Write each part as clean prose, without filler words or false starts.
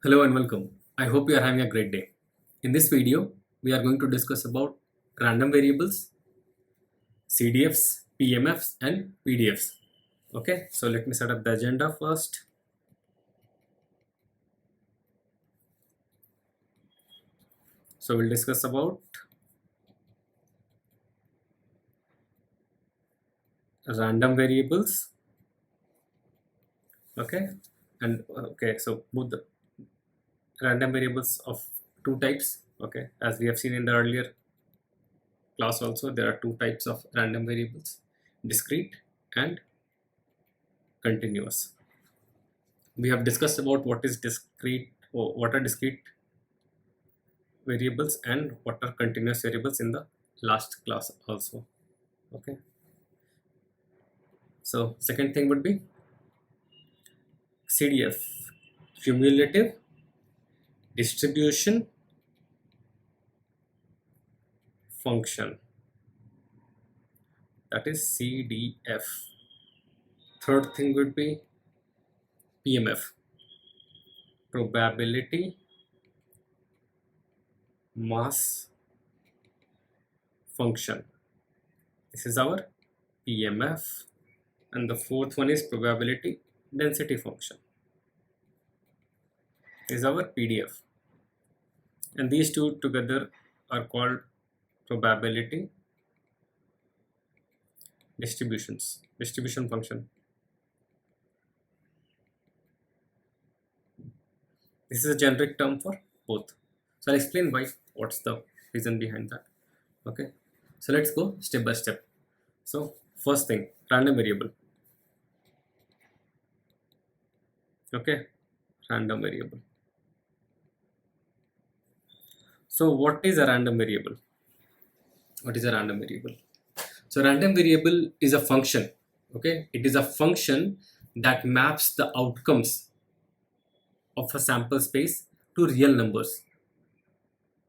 Hello and welcome. I hope you are having a great day. In this video, we are going to discuss about random variables, CDFs, PMFs and PDFs. Okay, so let me set up the agenda first. So we'll discuss about random variables. Okay, and so both the random variables of two types. Okay, as we have seen in the earlier class also, there are two types of random variables, discrete and continuous. We have discussed about what is discrete or what are discrete variables and what are continuous variables in the last class also. Okay, so second thing would be CDF, cumulative distribution function, that is CDF. Third thing would be PMF, probability mass function. This is our PMF, and the fourth one is probability density function. This is our PDF, and these two together are called probability distribution function. This is a generic term for both. So I'll explain why, what's the reason behind that. Okay, so let's go step by step. So first thing, random variable. Okay, random variable. So what is a random variable? What is a random variable? So random variable is a function. Okay, it is a function that maps the outcomes of a sample space to real numbers.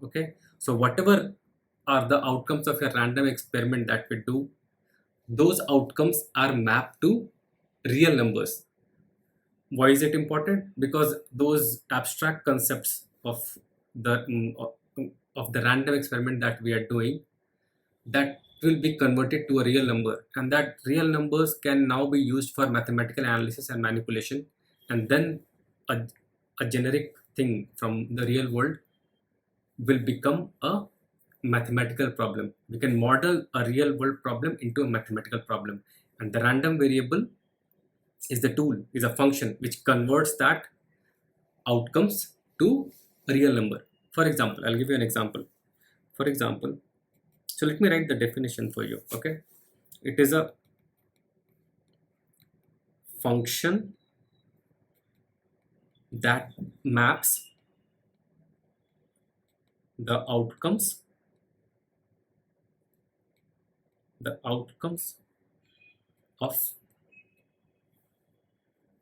Okay, so whatever are the outcomes of a random experiment that we do, those outcomes are mapped to real numbers. Why is it important? Because those abstract concepts of the random experiment that we are doing, that will be converted to a real number, and that real numbers can now be used for mathematical analysis and manipulation, and then a generic thing from the real world will become a mathematical problem. We can model a real world problem into a mathematical problem, and the random variable is the tool, is a function which converts that outcomes to a real number. For example, I'll give you an example. For example, so let me write the definition for you. Okay, it is a function that maps the outcomes of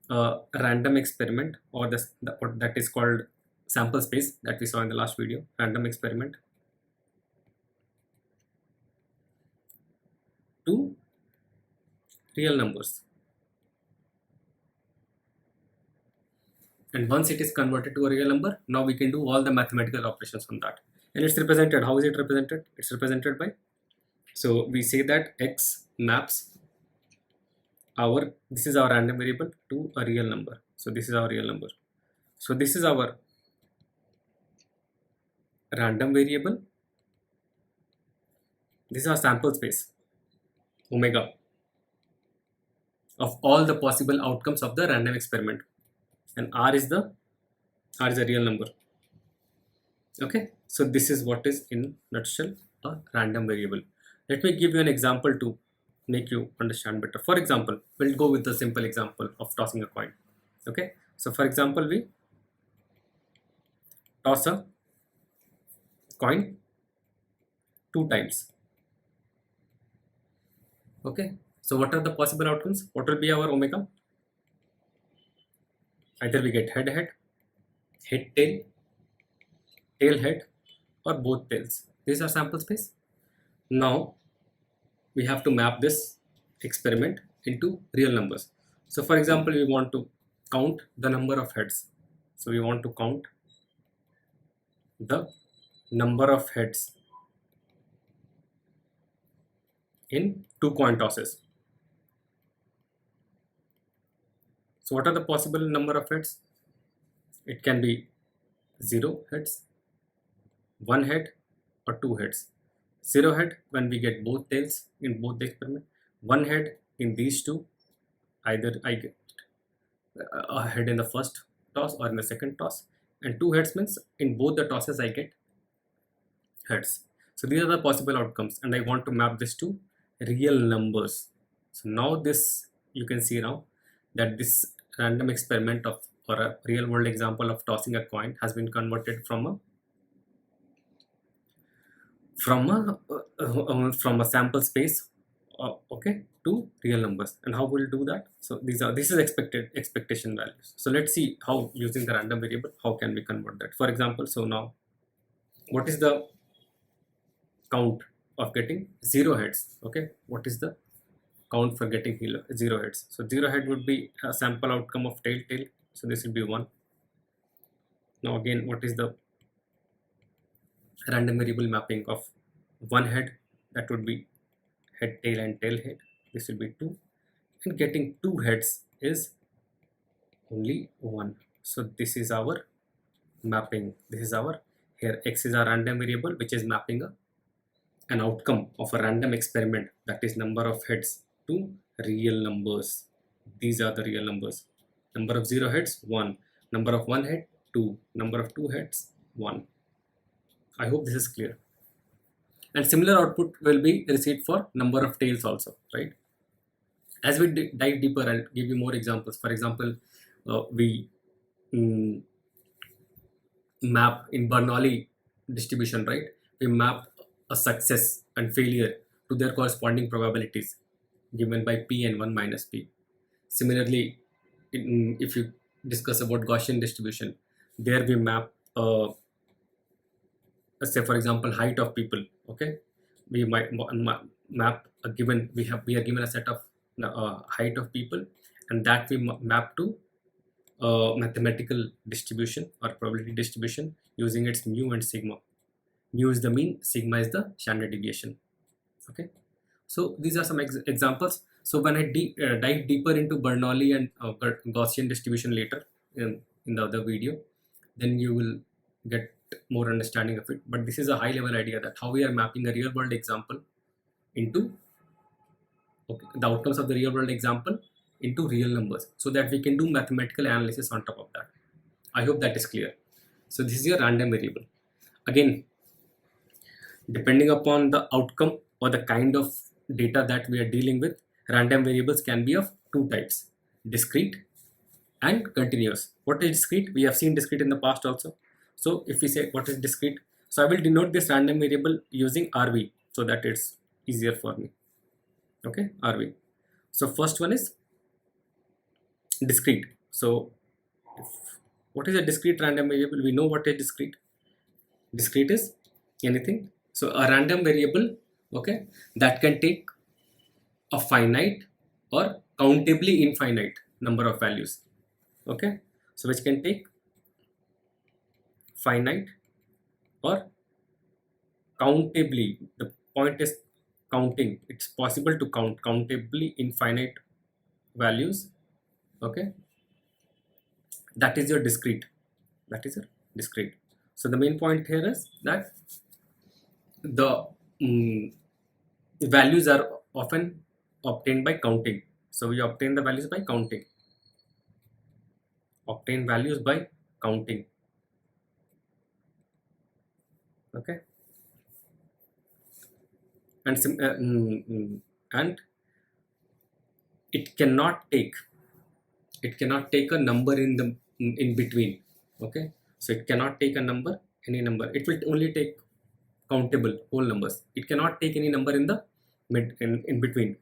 a random experiment, or what that is called sample space that we saw in the last video, random experiment, to real numbers. And once it is converted to a real number, now we can do all the mathematical operations on that. And it's represented. How is it represented? It's represented by, so we say that x maps this is our random variable to a real number. So this is our real number. So this is our random variable. This is our sample space, omega, of all the possible outcomes of the random experiment, and r is a real number. Okay, so this is what is in nutshell a random variable. Let me give you an example to make you understand better. For example, we'll go with the simple example of tossing a coin. Okay, so for example, we toss a coin 2 times. Okay, so what are the possible outcomes? What will be our omega? Either we get head tail, tail head, or both tails. These are sample space. Now we have to map this experiment into real numbers. So for example, we want to count the number of heads. So we want to count the number of heads in 2 coin tosses. So what are the possible number of heads? It can be 0 heads, 1 head, or 2 heads. 0 head when we get both tails in both the experiment. 1 head in these two, either I get a head in the first toss or in the second toss, and 2 heads means in both the tosses I get heads. So these are the possible outcomes, and I want to map this to real numbers. So now this, you can see now that this random experiment of, or a real world example of tossing a coin, has been converted from a sample space, okay, to real numbers. And how we'll do that? So this is expectation values. So let's see how, using the random variable, how can we convert that. For example, so now what is the count of getting 0 heads? Okay, what is the count for getting 0 heads? So 0 head would be a sample outcome of tail, so this will be 1. Now again, what is the random variable mapping of 1 head? That would be head, tail, and tail, head. This will be 2, and getting 2 heads is only 1. So this is our mapping. This is our, here x is our random variable, which is mapping an outcome of a random experiment, that is number of heads, to real numbers. These are the real numbers. Number of 0 heads, 1. Number of 1 head, 2. Number of 2 heads, 1. I hope this is clear. And similar output will be received for number of tails also, right? As we dive deeper, I'll give you more examples. For example, we map in Bernoulli distribution, right? We map a success and failure to their corresponding probabilities given by P and 1 minus P. Similarly, if you discuss about Gaussian distribution, there we map, let's say for example, height of people. Okay, we might map a given, we are given a set of height of people, and that we map to mathematical distribution or probability distribution using its mu and sigma. Mu is the mean, sigma is the standard deviation. Okay, so these are some examples. So when I dive deeper into Bernoulli and Gaussian distribution later in the other video, then you will get more understanding of it. But this is a high level idea that how we are mapping a real world example into, okay, the outcomes of the real world example into real numbers, so that we can do mathematical analysis on top of that. I hope that is clear. So this is your random variable. Again, depending upon the outcome or the kind of data that we are dealing with, random variables can be of 2 types: discrete and continuous. What is discrete? We have seen discrete in the past also. So if we say what is discrete, so I will denote this random variable using RV, so that it's easier for me. Okay, RV. So first one is discrete. So what is a discrete random variable? We know what is discrete. Discrete is anything. So a random variable, okay, that can take a finite or countably infinite number of values. Okay, so which can take finite or countably, the point is counting, it's possible to count countably infinite values. Okay, that is your discrete. That is your discrete. So the main point here is that the values are often obtained by counting. So we obtain the values by counting. Obtain values by counting. Okay, and it cannot take a number in between. Okay, so it cannot take a number, any number. It will only take countable whole numbers. It cannot take any number in the in between.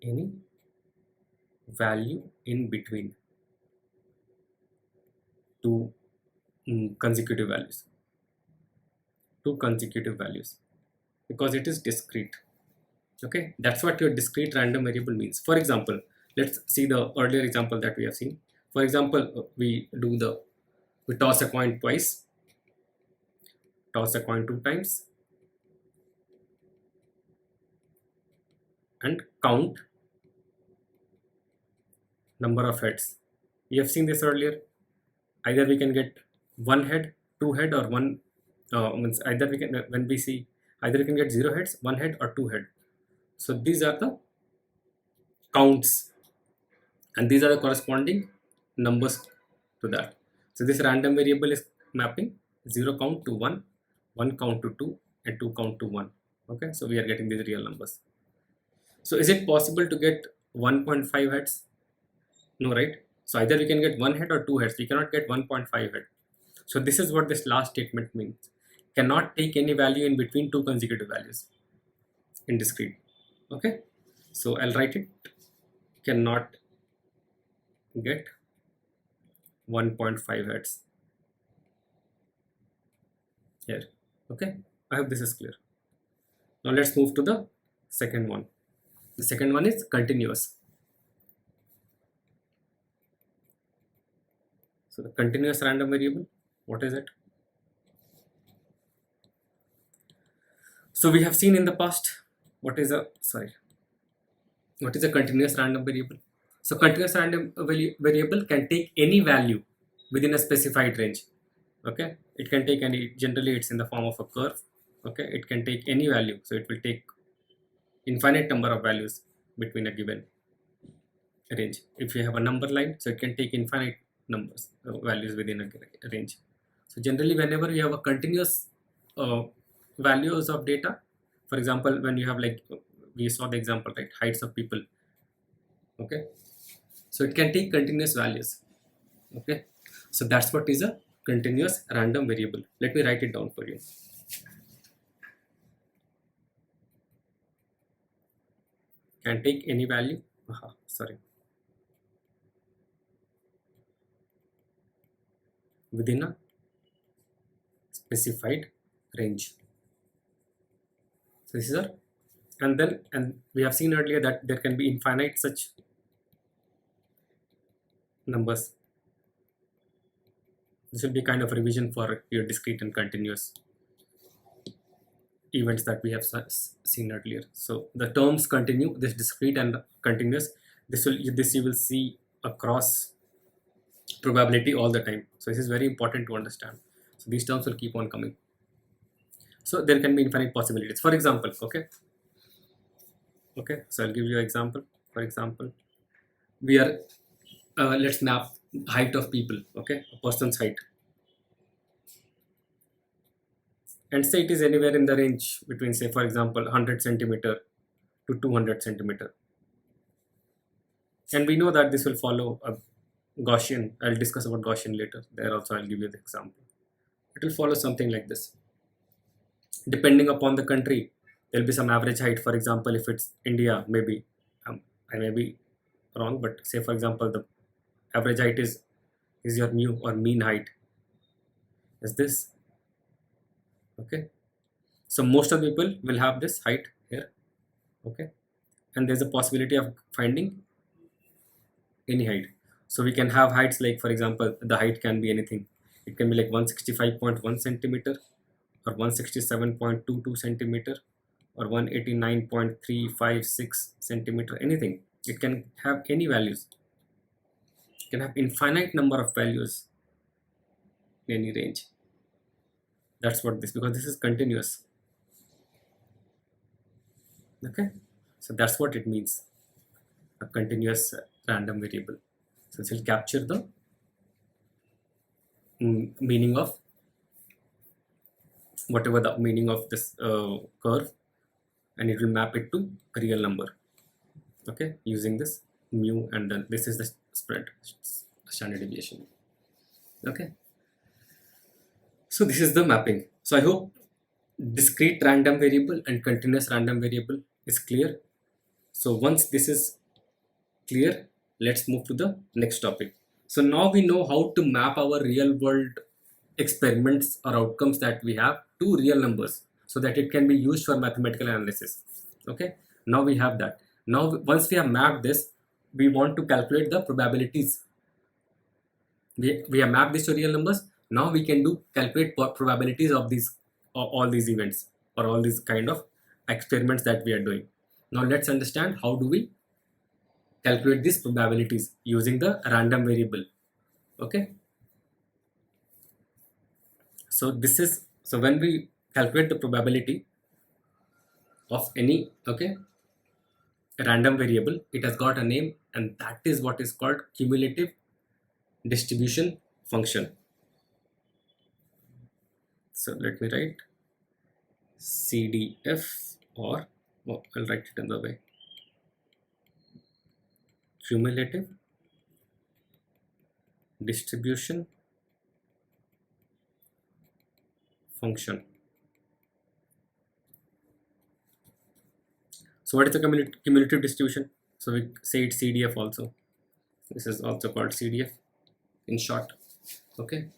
Any value in between two consecutive values. Because it is discrete. Okay, that's what your discrete random variable means. For example, Let's see the earlier example that we have seen. For example, we toss a coin twice, toss a coin 2 times, and count number of heads. We have seen this earlier. Either we can get 1 head, 2 head, or one. Means either we can either we can get 0 heads, 1 head, or 2 head. So these are the counts, and these are the corresponding numbers to that. So this random variable is mapping 0 count to 1, 1 count to 2, and 2 count to 1. Okay, so we are getting these real numbers. So is it possible to get 1.5 heads? No, right? So either we can get 1 head or 2 heads. We cannot get 1.5 head. So this is what this last statement means. Cannot take any value in between 2 consecutive values in discrete. Okay, so I'll write it. Cannot get 1.5 heads here. Okay, I hope this is clear. Now let's move to the second one. The second one is continuous. So the continuous random variable, what is it? So we have seen in the past what is a continuous random variable. So continuous random variable can take any value within a specified range. Okay, it can take any, generally it's in the form of a curve. Okay, it can take any value, so it will take infinite number of values between a given range. If you have a number line, so it can take infinite numbers values within a range. So generally whenever you have a continuous values of data, for example, when you have, like we saw the example, right, heights of people. Okay, so it can take continuous values. Okay, so that's what is a continuous random variable. Let me write it down for you. Can take any value, within a specified range. So this is a, and we have seen earlier that there can be infinite such numbers. This will be kind of a revision for your discrete and continuous events that we have seen earlier. So the terms continue, this discrete and continuous, this you will see across probability all the time. So this is very important to understand. So these terms will keep on coming. So there can be infinite possibilities. For example, okay, so I'll give you an example. For example, we are let's map height of people. Okay, a person's height, and say it is anywhere in the range between, say for example, 100 centimeter to 200 centimeter, and we know that this will follow a Gaussian. I'll discuss about Gaussian later. There also I'll give you the example. It will follow something like this. Depending upon the country, there will be some average height. For example, if it's India, maybe I may be wrong, but say for example the average height is your mu or mean height is this. Okay, so most of the people will have this height here. Okay, and there's a possibility of finding any height. So we can have heights like, for example, the height can be anything. It can be like 165.1 centimeter, or 167.22 centimeter, or 189.356 centimeter, anything. It can have any values. It can have infinite number of values in any range. That's what this, because this is continuous. Okay, so that's what it means, a continuous random variable. So it will capture the meaning of whatever the meaning of this curve, and it will map it to a real number. Okay, using this mu, and then this is the spread, standard deviation. Okay, so this is the mapping. So I hope discrete random variable and continuous random variable is clear. So once this is clear, let's move to the next topic. So now we know how to map our real world experiments or outcomes that we have to real numbers, so that it can be used for mathematical analysis. Okay, now we have that. Now once we have mapped this, we want to calculate the probabilities. We have mapped this to real numbers. Now we can do calculate probabilities of these, all these events or all these kind of experiments that we are doing. Now let's understand how do we calculate these probabilities using the random variable. Okay, so this is, so when we calculate the probability of any, okay, random variable, it has got a name, and that is what is called cumulative distribution function. So let me write CDF, or I'll write it in the way cumulative distribution function. So what is the cumulative distribution? So we say it's CDF also. This is also called CDF in short. Okay,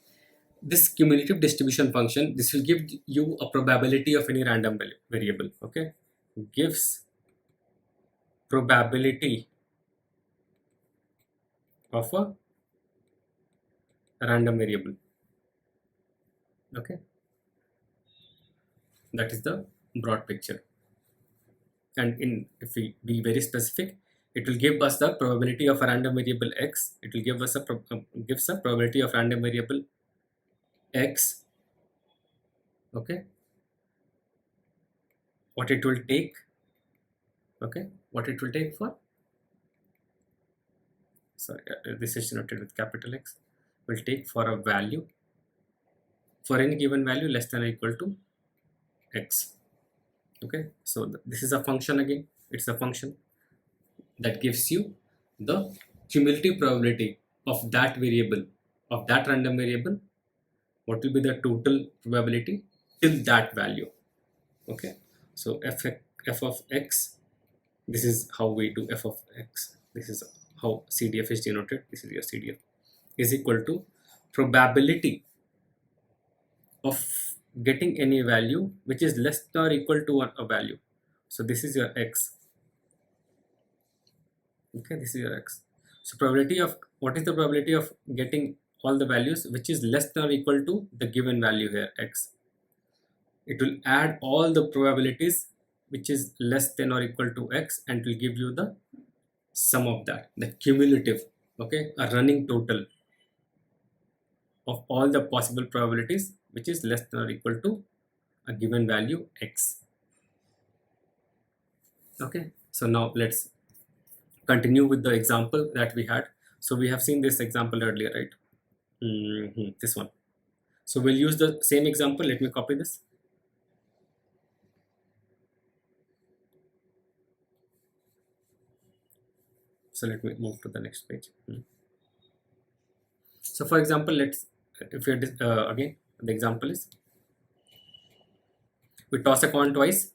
this cumulative distribution function, this will give you a probability of any random variable. Okay, gives probability of a random variable. Okay, that is the broad picture. And if we be very specific, it will give us the probability of a random variable x. It will give us a gives a probability of random variable x. Okay, what it will take, okay, what it will take for, sorry, this is noted with capital X, will take for a value, for any given value less than or equal to x. Okay, so this is a function again. It's a function that gives you the cumulative probability of that variable, of that random variable. What will be the total probability till that value? Okay, so f of x, this is how we do f of x. This is how CDF is denoted. This is your CDF, is equal to probability of getting any value which is less than or equal to a value. So this is your x. Okay, this is your x. So probability of, what is the probability of getting all the values which is less than or equal to the given value here, x. It will add all the probabilities which is less than or equal to x, and will give you the sum of that, the cumulative, okay, a running total of all the possible probabilities which is less than or equal to a given value x. Okay, so now let's continue with the example that we had. So we have seen this example earlier, right? This one. So we'll use the same example. Let me copy this. So let me move to the next page. So for example, let's, if we again, the example is, we toss a coin twice,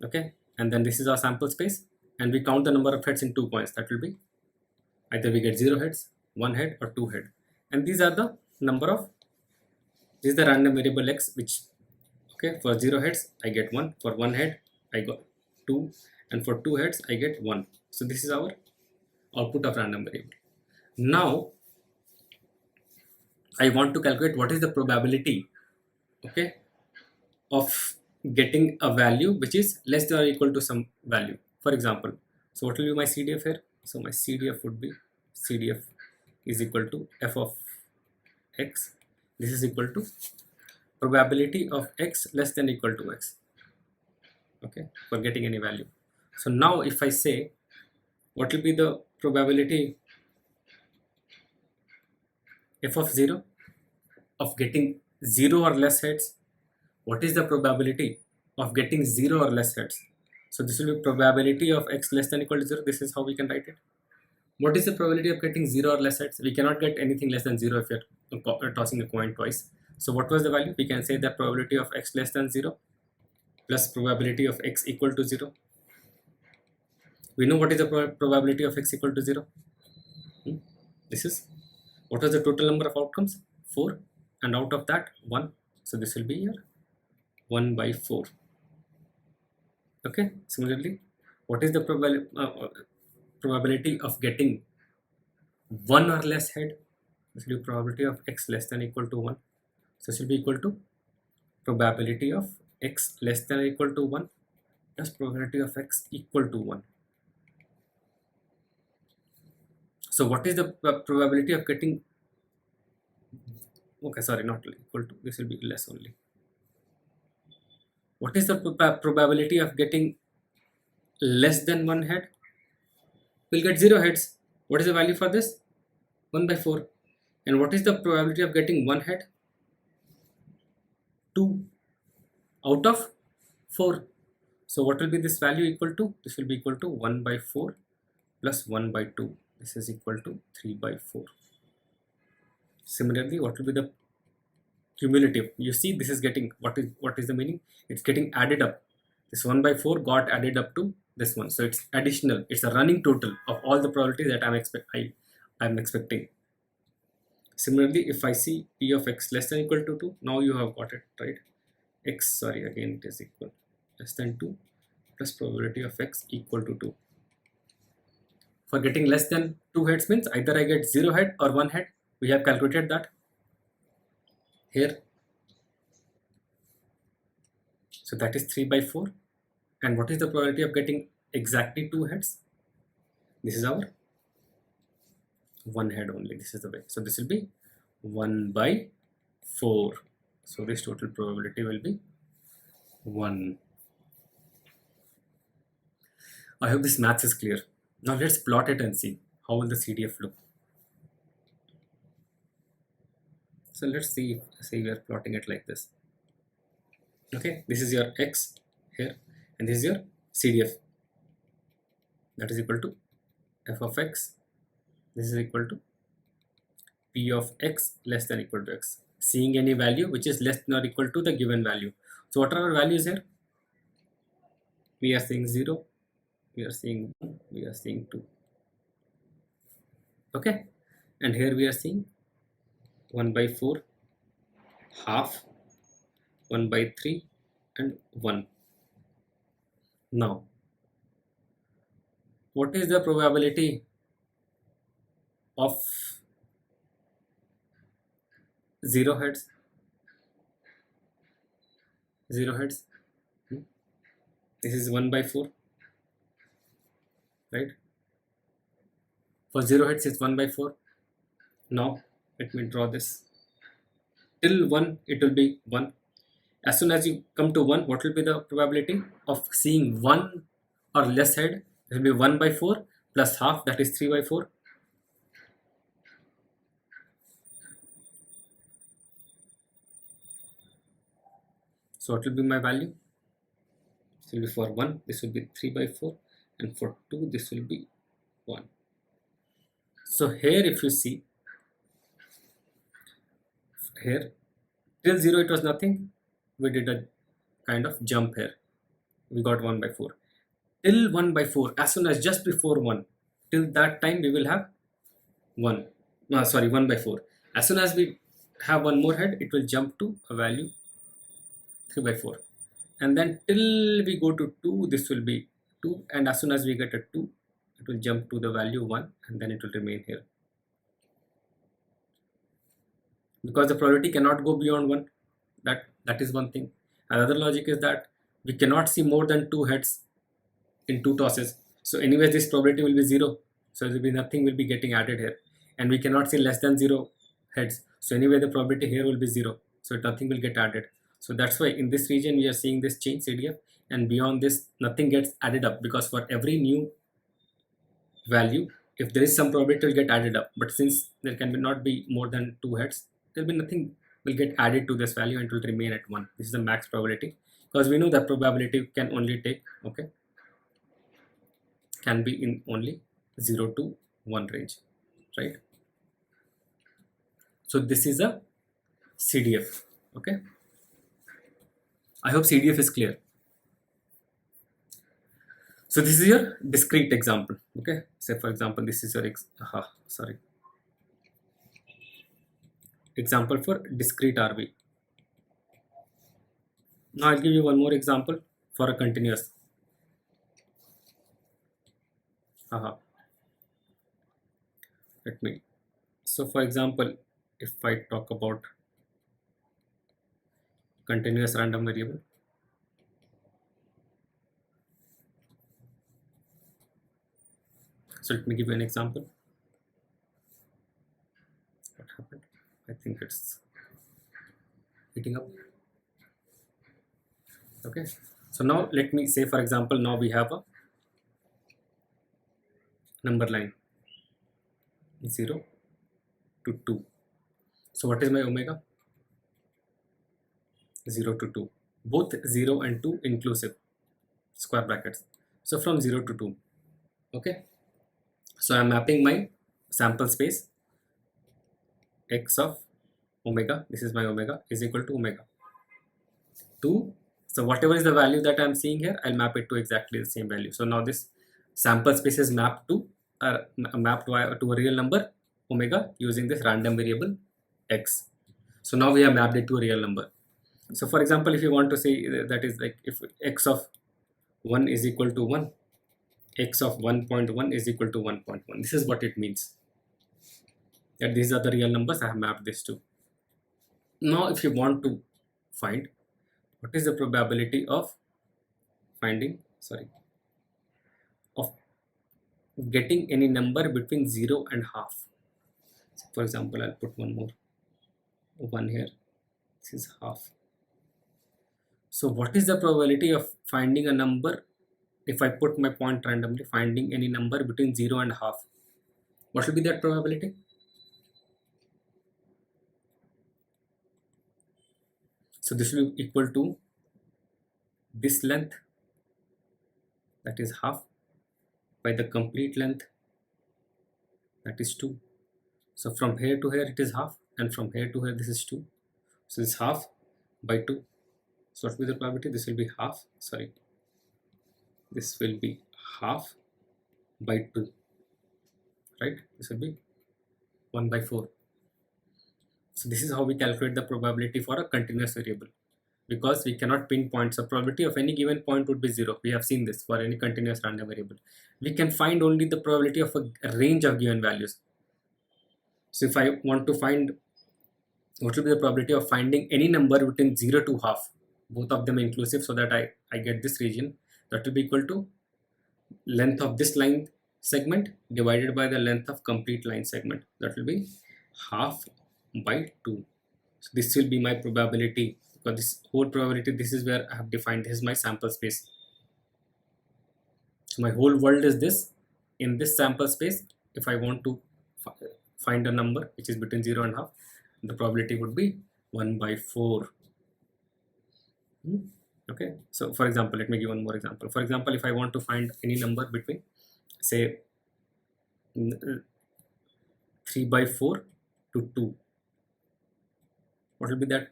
okay, and then this is our sample space, and we count the number of heads in 2 coins. That will be either we get 0 heads, 1 head, or 2 head, and these are the number of, this is the random variable x, which, okay, for 0 heads I get 1, for 1 head I got 2, and for 2 heads I get 1. So this is our output of random variable. Now I want to calculate what is the probability, okay, of getting a value which is less than or equal to some value. For example, so what will be my CDF here? So my CDF would be, CDF is equal to f of x. This is equal to probability of x less than or equal to x, okay, for getting any value. So now if I say, what will be the probability f of 0 of getting 0 or less heads? What is the probability of getting 0 or less heads? So this will be probability of x less than or equal to 0. This is how we can write it. What is the probability of getting 0 or less heads? We cannot get anything less than 0 if you're tossing a coin twice. So what was the value? We can say the probability of x less than 0 plus probability of x equal to 0. We know what is the probability of x equal to 0. This is, what was the total number of outcomes? 4, and out of that 1. So this will be your 1 by 4. Okay, similarly, what is the probability of getting one or less head. This will be probability of x less than or equal to 1. So this will be equal to probability of x less than or equal to 1 plus probability of x equal to 1. So what is the probability of getting, okay, sorry, not equal to, this will be less only. What is the probability of getting less than one head? We'll get 0 heads. What is the value for this? 1 by 4. And what is the probability of getting one head? 2 out of 4. So what will be this value equal to? This will be equal to 1 by 4 plus 1 by 2. This is equal to 3 by 4. Similarly, what will be the cumulative? You see, this is getting, what is the meaning? It's getting added up. This 1 by 4 got added up to this one. So it's additional. It's a running total of all the probabilities that I'm expecting. Similarly, if I see p of x less than or equal to 2, now you have got it, right? X, sorry, again it is equal less than 2 plus probability of x equal to 2. For getting less than 2 heads means either I get 0 head or 1 head. We have calculated that here. So that is 3 by 4. And what is the probability of getting exactly 2 heads? This is our 1 head only. This is the way. So this will be 1 by 4. So this total probability will be 1. I hope this math is clear. Now let's plot it and see how will the CDF look. So let's see, say we are plotting it like this. Okay, this is your x here and this is your CDF. That is equal to f of x. This is equal to p of x less than or equal to x. Seeing any value which is less than or equal to the given value. So what are our values here? We are seeing 0, we are seeing 1, we are seeing 2. Okay, and here we are seeing 1 by 4, half, 1 by 3 and 1. Now, what is the probability of 0 heads? 0 heads. This is 1 by 4, right? For 0 heads it's 1 by 4. Now let me draw this. Till 1 it will be 1. As soon as you come to 1, what will be the probability of seeing 1 or less head? It will be 1 by 4 plus half, that is 3 by 4. So what will be my value? This will be for 1, this will be 3 by 4, and for 2 this will be 1. So here if you see, here till 0 it was nothing. We did a kind of jump here. We got 1 by 4. Till 1 by 4, as soon as just before 1, till that time we will have 1. No, sorry, 1 by 4. As soon as we have one more head, it will jump to a value 3 by 4. And then till we go to 2, this will be 2. And as soon as we get a 2, it will jump to the value 1 and then it will remain here. Because the probability cannot go beyond 1. That is one thing. Another logic is that we cannot see more than 2 heads in 2 tosses. So anyways this probability will be 0. So there will be nothing will be getting added here. And we cannot see less than 0 heads. So anyway the probability here will be 0. So nothing will get added. So that's why in this region we are seeing this change CDF, and beyond this nothing gets added up, because for every new value, if there is some probability will get added up. But since there can not be more than 2 heads, there will be nothing will get added to this value and it will remain at 1. This is the max probability, because we know that probability can only take, okay, can be in only 0 to 1 range, right? So this is a CDF. Okay, I hope CDF is clear. So this is your discrete example. Okay, say for example this is your example for discrete RV. Now I'll give you one more example for a continuous. let me, so for example, if I talk about continuous random variable, so let me give you an example. What happened? I think it's heating up. Okay, so now let me say, for example, now we have a number line 0 to 2. So what is my omega? 0 to 2, both 0 and 2 inclusive, square brackets. So from 0 to 2. Okay, so I'm mapping my sample space x of omega, this is my omega, is equal to omega 2. So whatever is the value that I'm seeing here, I'll map it to exactly the same value. So now this sample space is mapped to a real number omega using this random variable x. So now we have mapped it to a real number. So for example, if you want to say that is like if x of 1 is equal to 1, x of 1.1 is equal to 1.1. This is what it means. That these are the real numbers I have mapped this to. Now if you want to find what is the probability of finding, of getting any number between 0 and half. So for example, I'll put one more 1 here, this is half. So what is the probability of finding a number if I put my point randomly, finding any number between 0 and half? What will be that probability? So this will be equal to this length, that is half, by the complete length, that is 2. So from here to here it is half, and from here to here this is 2. So this half by 2. So what will be the probability? This will be half, this will be half by 2, right? This will be 1 by 4. So this is how we calculate the probability for a continuous variable, because we cannot pinpoint. So probability of any given point would be 0. We have seen this for any continuous random variable. We can find only the probability of a range of given values. So if I want to find what will be the probability of finding any number between 0 to half, both of them inclusive, so that I get this region, that will be equal to length of this line segment divided by the length of complete line segment, that will be half by 2. So this will be my probability, because this whole probability, this is where I have defined, this is my sample space. So my whole world is this. In this sample space, if I want to find a number which is between 0 and half, the probability would be 1 by 4. Okay, so for example, let me give one more example. For example, if I want to find any number between, say, 3 by 4 to 2, what will be that?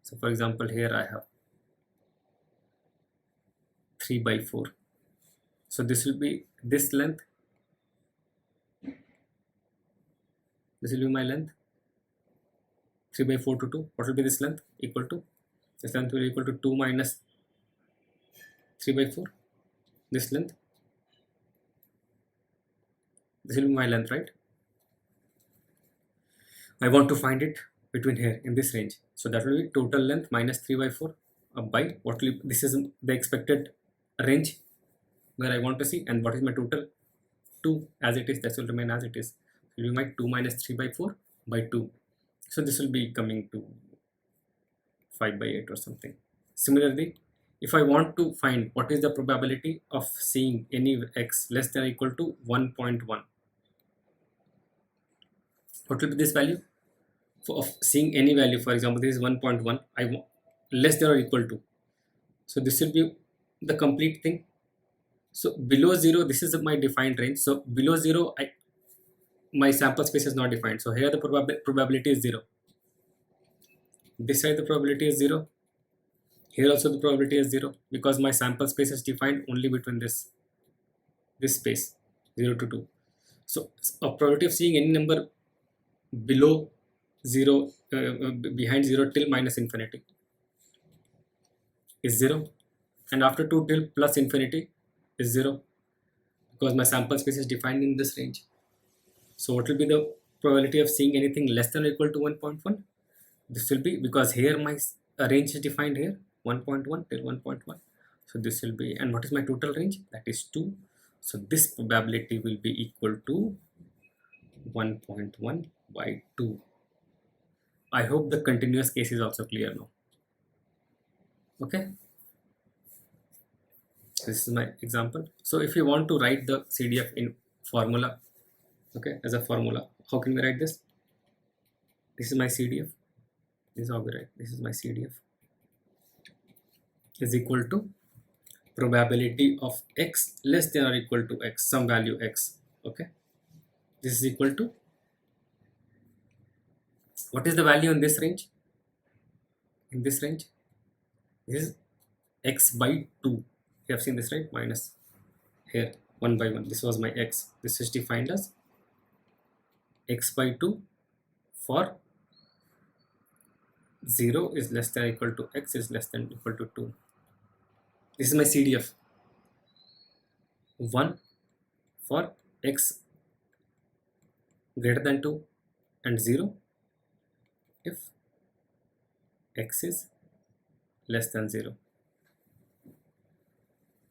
So for example, here I have 3 by 4. So this will be this length. This will be my length. 3 by 4 to 2. What will be this length? Equal to, this length will be equal to 2 minus 3 by 4. This length. This will be my length, right? I want to find it between here in this range. So that will be total length minus 3 by 4 by what will be, this is the expected range where I want to see, and what is my total? 2 as it is, that will remain as it is. It will be my 2 minus 3 by 4 by 2. So this will be coming to 5 by 8 or something. Similarly, if I want to find what is the probability of seeing any x less than or equal to 1.1, what will be this value? Of seeing any value, for example, this is 1.1, I want less than or equal to. So this will be the complete thing. So below 0, this is my defined range. So below 0, my sample space is not defined. So here the probability is 0. This side the probability is 0. Here also the probability is 0, because my sample space is defined only between this space 0 to 2. So a probability of seeing any number below 0, behind 0 till minus infinity is 0, and after 2 till plus infinity is 0, because my sample space is defined in this range. So what will be the probability of seeing anything less than or equal to 1.1? This will be, because here my range is defined here 1.1 till 1.1. So this will be, and what is my total range? That is 2. So this probability will be equal to 1.1 by 2. I hope the continuous case is also clear now. Okay. This is my example. So if you want to write the CDF in formula, okay, as a formula, how can we write this? This is my CDF. This is how we write. This is my CDF. Is equal to probability of x less than or equal to x, some value x. Okay. This is equal to, what is the value in this range? In this range, this is x by 2. You have seen this, right? Minus here 1 by 1. This was my x. This is defined as x by 2 for 0 is less than or equal to x is less than or equal to 2. This is my CDF. 1 for x greater than 2 and 0 if x is less than 0.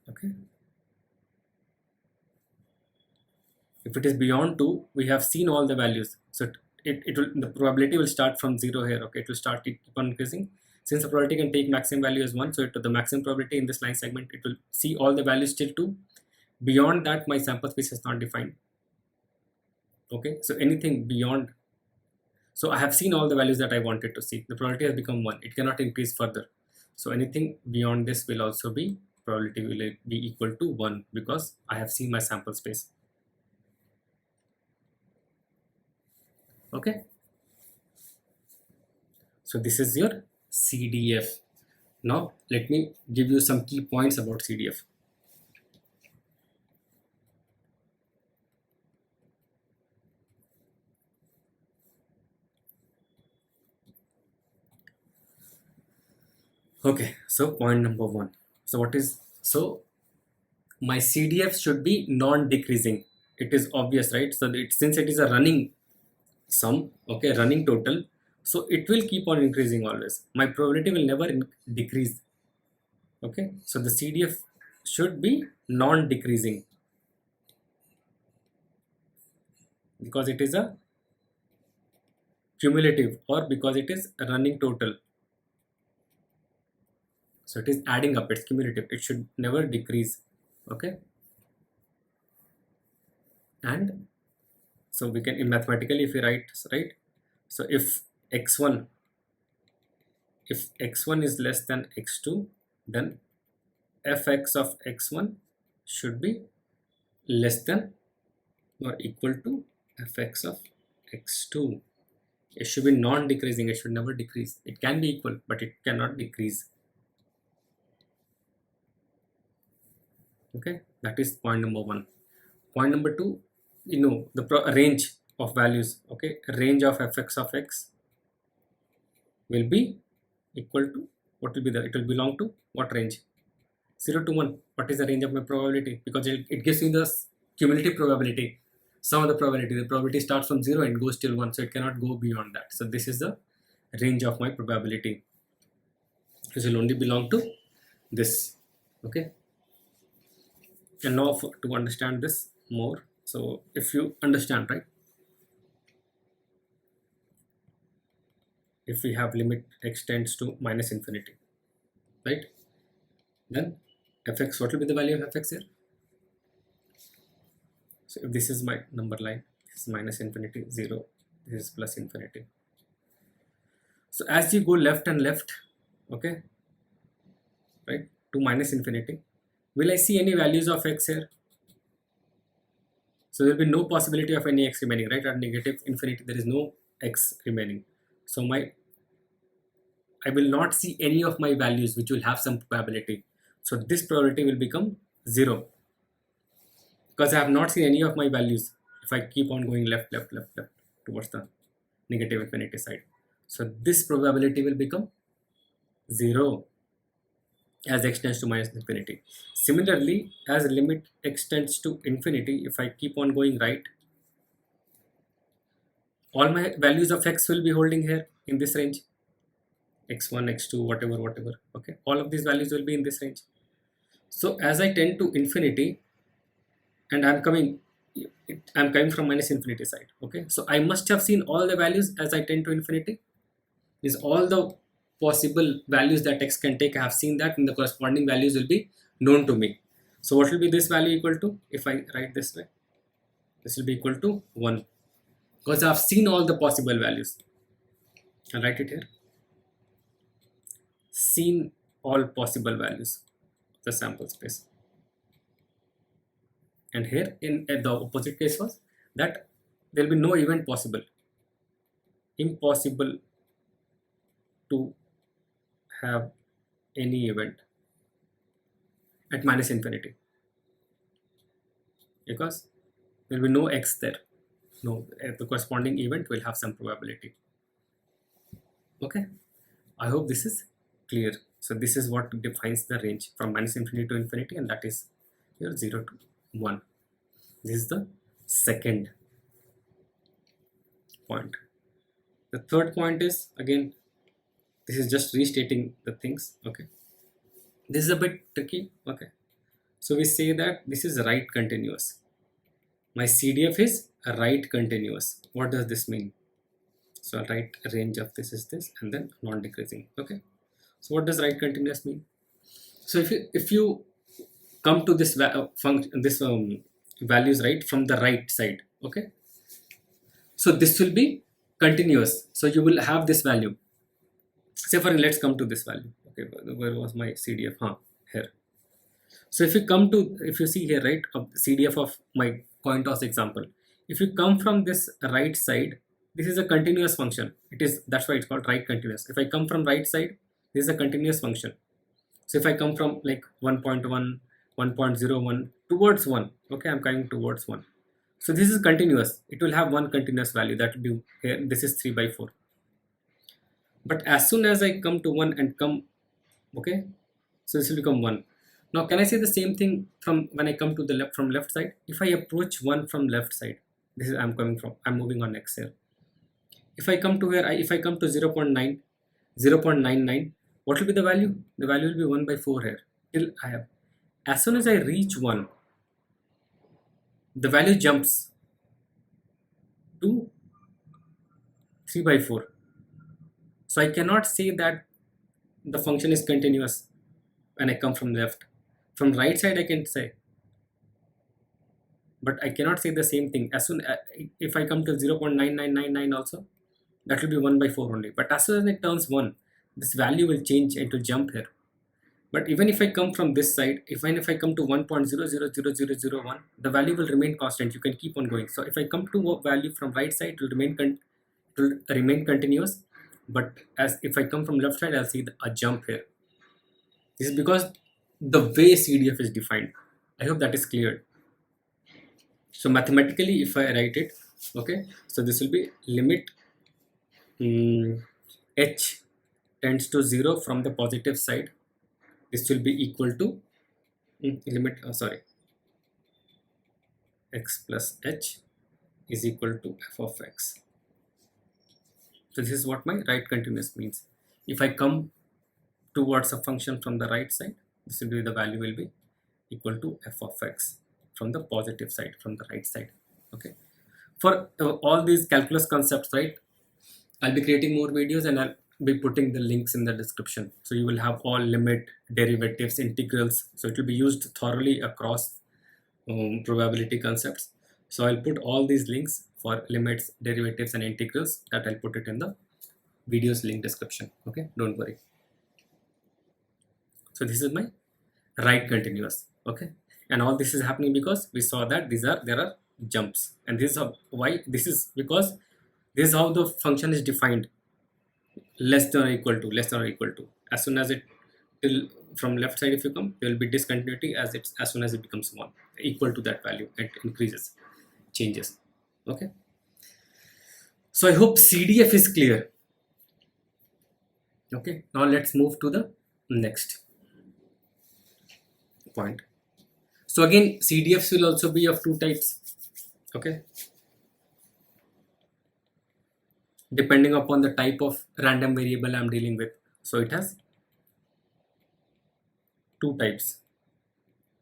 Okay. If it is beyond 2, we have seen all the values. So it will, the probability will start from 0 here. Okay, it will start, keep on increasing. Since the probability can take maximum value as 1, so the maximum probability in this line segment, it will see all the values till 2. Beyond that, my sample space is not defined. Okay, so anything beyond, so I have seen all the values that I wanted to see. The probability has become 1. It cannot increase further. So anything beyond this will also be, probability will be equal to 1 because I have seen my sample space. Okay. So this is your CDF. Now let me give you some key points about CDF. Okay, so point number 1. So what is, so my CDF should be non-decreasing. It is obvious, right? So since it is a running sum, okay, running total, so it will keep on increasing always. My probability will never decrease. Okay, so the CDF should be non-decreasing because it is a cumulative or because it is a running total. So it is adding up, it's cumulative, it should never decrease. Okay, and so we can, in mathematically, if we write, right, so if x1 is less than x2, then fx of x1 should be less than or equal to fx of x2. It should be non-decreasing, it should never decrease. It can be equal, but it cannot decrease. Okay, that is point number 1. Point number 2, you know, the range of values. Okay, range of fx of x will be equal to, what will be the, it will belong to what range? 0 to 1. What is the range of my probability? Because it gives me the cumulative probability, sum of the probability starts from 0 and goes till 1, so it cannot go beyond that. So this is the range of my probability. This will only belong to this. Okay, and now to understand this more, so if you understand, right, if we have limit x tends to minus infinity, right, then fx, what will be the value of fx here? So if this is my number line, this is minus infinity, 0, this is plus infinity. So as you go left and left, okay, right, to minus infinity, will I see any values of x here? So there will be no possibility of any x remaining, right? At negative infinity, there is no x remaining. So I will not see any of my values which will have some probability. So this probability will become 0 because I have not seen any of my values if I keep on going left towards the negative infinity side. So this probability will become 0 as x tends to minus infinity. Similarly, as limit x tends to infinity, if I keep on going right, all my values of x will be holding here in this range, x1, x2, whatever, okay, all of these values will be in this range. So as I tend to infinity, and I'm coming from minus infinity side, okay, so I must have seen all the values as I tend to infinity. Is all the possible values that x can take, I have seen that, and the corresponding values will be known to me. So what will be this value equal to? If I write this way, this will be equal to 1, because I have seen all the possible values. I'll write it here. Seen all possible values, the sample space. And here in the opposite case was that there will be no event possible. Impossible to have any event at minus infinity, because there will be no x there. No, the corresponding event will have some probability. Okay, I hope this is clear. So this is what defines the range from minus infinity to infinity, and that is here 0 to 1. This is the second point. The third point is, again, this is just restating the things. Okay, this is a bit tricky. Okay, so we say that this is right continuous. My CDF is right continuous. What does this mean? So I'll write a range of this is this, and then non-decreasing. Okay, so what does right continuous mean? So if you come to this function, values right from the right side, okay, so this will be continuous. So you will have this value. Say for let's come to this value. Okay, where was my CDF? Here. So if you see here, right, of CDF of my coin toss example, if you come from this right side, this is a continuous function. That's why it's called right continuous. If I come from right side, this is a continuous function. So if I come from like 1.1, 1.01 towards 1, okay, I'm coming towards 1. So this is continuous. It will have one continuous value, that will be here. This is 3/4. But as soon as I come to 1 and come, okay, so this will become 1. Now can I say the same thing from when I come to the left, from left side? If I approach 1 from left side, this is I'm moving on x here. If I come to here, if I come to 0.9, 0.99, what will be the value? The value will be 1/4 here. Till I have, as soon as I reach 1, the value jumps to 3/4. So I cannot say that the function is continuous when I come from left. From right side I can say, but I cannot say the same thing. As soon if I come to 0.9999 also, that will be 1/4 only. But as soon as it turns 1, this value will change and to jump here. But even if I come from this side, even if I come to 1.000001, the value will remain constant. You can keep on going. So if I come to a value from right side, it will remain continuous. But as if I come from left side, I'll see a jump here. This is because the way CDF is defined. I hope that is clear. So mathematically, if I write it, okay, so this will be limit h tends to 0 from the positive side. This will be equal to limit, x plus h is equal to f of x. So this is what my right continuous means. If I come towards a function from the right side, this will be the value will be equal to f of x from the positive side, from the right side. Okay. For all these calculus concepts, right, I'll be creating more videos and I'll be putting the links in the description. So you will have all limit, derivatives, integrals. So it will be used thoroughly across probability concepts. So I'll put all these links for limits, derivatives and integrals, that I'll put it in the video's link description. Okay, don't worry. So this is my right continuous. Okay, and all this is happening because we saw that there are jumps, and this is why. This is because this is how the function is defined: less than or equal to, less than or equal to. As soon as it till from left side, if you come, there will be discontinuity as soon as it becomes 1, equal to that value, it increases, changes. Okay. So I hope CDF is clear. Okay. Now let's move to the next point. So again, CDFs will also be of two types. Okay. depending upon the type of random variable I'm dealing with. So it has two types.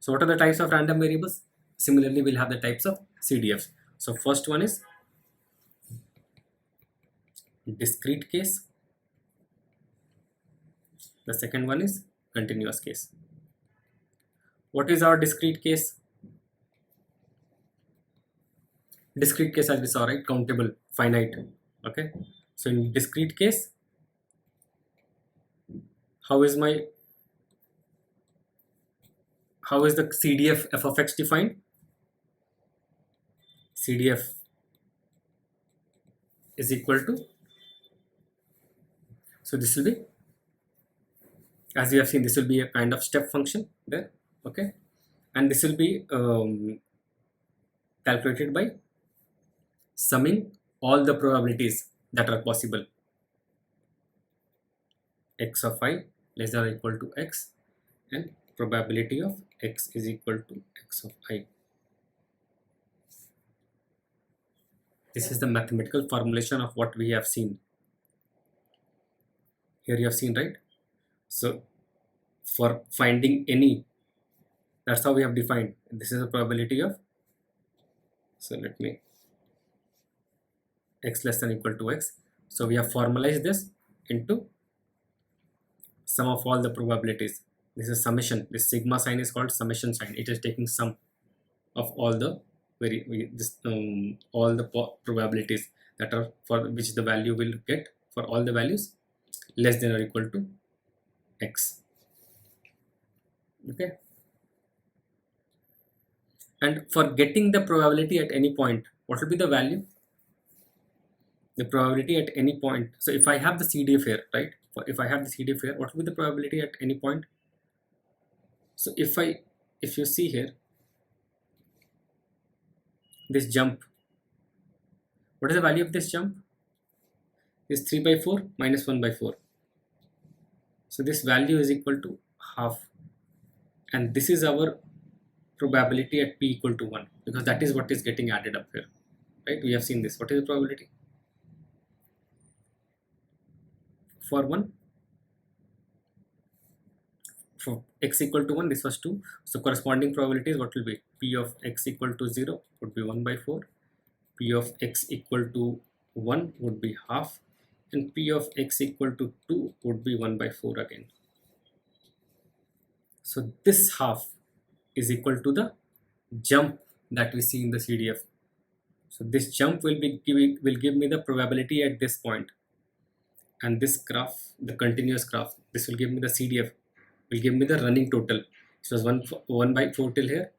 So what are the types of random variables? Similarly, we'll have the types of CDFs. So first one is discrete case. The second one is continuous case. What is our discrete case? Discrete case, as we saw, right? Countable, finite. Okay. So in discrete case, how is the CDF f of x defined? CDF is equal to, so this will be, as we have seen, this will be a kind of step function there. Okay. And this will be calculated by summing all the probabilities that are possible. X of I less than or equal to x, and probability of x is equal to x of I. This is the mathematical formulation of what we have seen. Here you have seen, right? So for finding any, that's how we have defined. This is the probability of, so let me, x less than or equal to x. So we have formalized this into sum of all the probabilities. This is summation. This sigma sign is called summation sign. It is taking sum of all the probabilities that are for which the value will get for all the values less than or equal to x. Okay. And for getting the probability at any point, what will be the value? The probability at any point. So if I have the CDF here, right? If I have the CDF here, what will be the probability at any point? So if you see here, this jump, what is the value of this jump? Is 3 by 4 minus 1 by 4. So this value is equal to half, and this is our probability at p equal to 1, because that is what is getting added up here, right? We have seen this. What is the probability for 1? For x equal to 1, this was 2. So corresponding probabilities, what will be? P of x equal to 0 would be 1 by 4. P of x equal to 1 would be half, and P of x equal to 2 would be 1 by 4 again. So this half is equal to the jump that we see in the CDF. So this jump will give me the probability at this point, and this graph, the continuous graph, this will give me the CDF, will give me the running total. So it's 1 by 4 till here.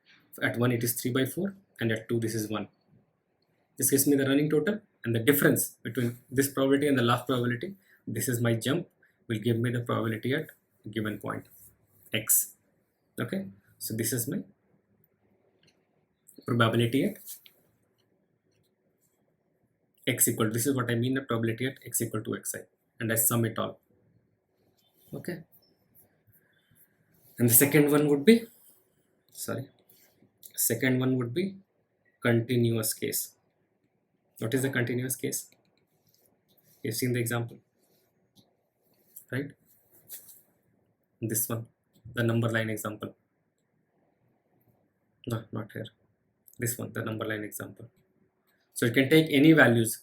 At 1 it is 3 by 4, and at 2 this is 1. This gives me the running total, and the difference between this probability and the last probability, this is my jump, will give me the probability at a given point x. Okay, so this is my probability at x equal, this is what I mean the probability at x equal to xi, and I sum it all. Okay, and the second one would be, continuous case. What is the continuous case? You've seen the example, right? This one, the number line example. No, not here. This one, the number line example. So it can take any values.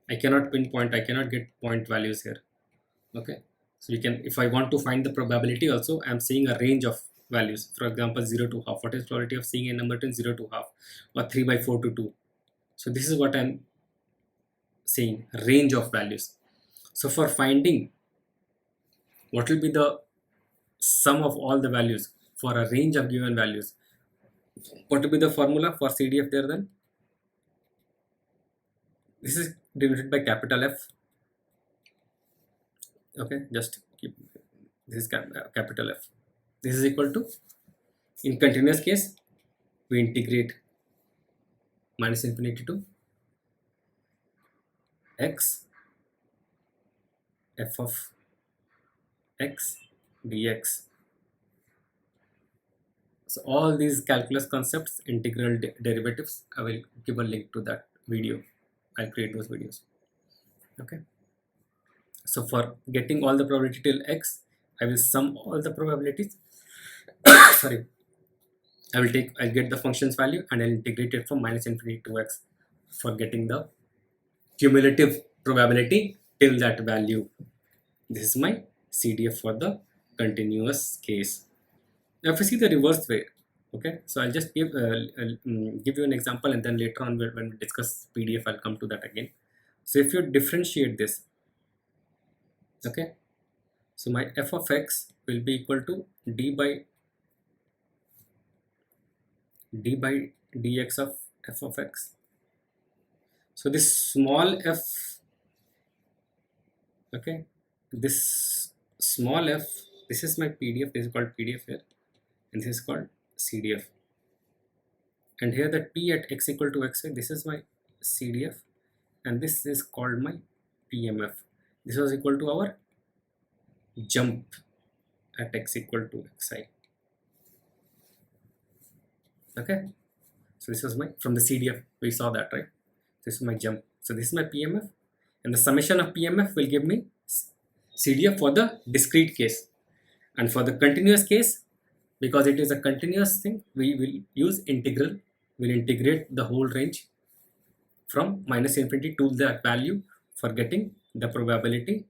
I cannot pinpoint, I cannot get point values here. Okay, so you can, if I want to find the probability also, I'm seeing a range of values. For example, 0 to half. What is probability of seeing a number between 0 to half, or 3 by 4 to 2? So this is what I'm saying, range of values. So for finding what will be the sum of all the values for a range of given values, what will be the formula for CDF there then? This is denoted by capital F. Okay, just keep this is capital F. This is equal to, in continuous case, we integrate minus infinity to x f of x dx. So all these calculus concepts, integral derivatives, I will give a link to that video. I'll create those videos. Okay, so for getting all the probability till x, I will sum all the probabilities. Sorry, I'll get the function's value and I'll integrate it from minus infinity to x for getting the cumulative probability till that value. This is my CDF for the continuous case. Now if you see the reverse way, okay, so I'll just give you an example, and then later on when we discuss PDF I'll come to that again. So if you differentiate this, okay, so my f of x will be equal to d by dx of f of x. So this small f, okay, this small f, this is my PDF, this is called PDF here, and this is called CDF. And here the t at x equal to xy, this is my CDF, and this is called my PMF. This was equal to our jump at x equal to xi. Okay, so this was my, from the CDF we saw that, right? This is my jump. So this is my PMF, and the summation of PMF will give me CDF for the discrete case. And for the continuous case, because it is a continuous thing, we will use integral. We'll integrate the whole range from minus infinity to that value for getting the probability.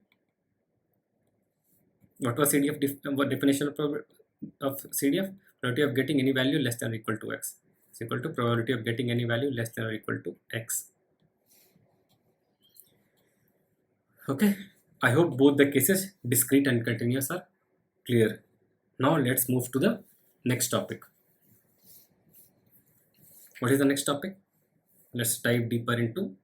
What was CDF? What definition of CDF? Probability of getting any value less than or equal to x. Is equal to probability of getting any value less than or equal to x. Okay, I hope both the cases, discrete and continuous, are clear. Now let's move to the next topic. What is the next topic? Let's dive deeper into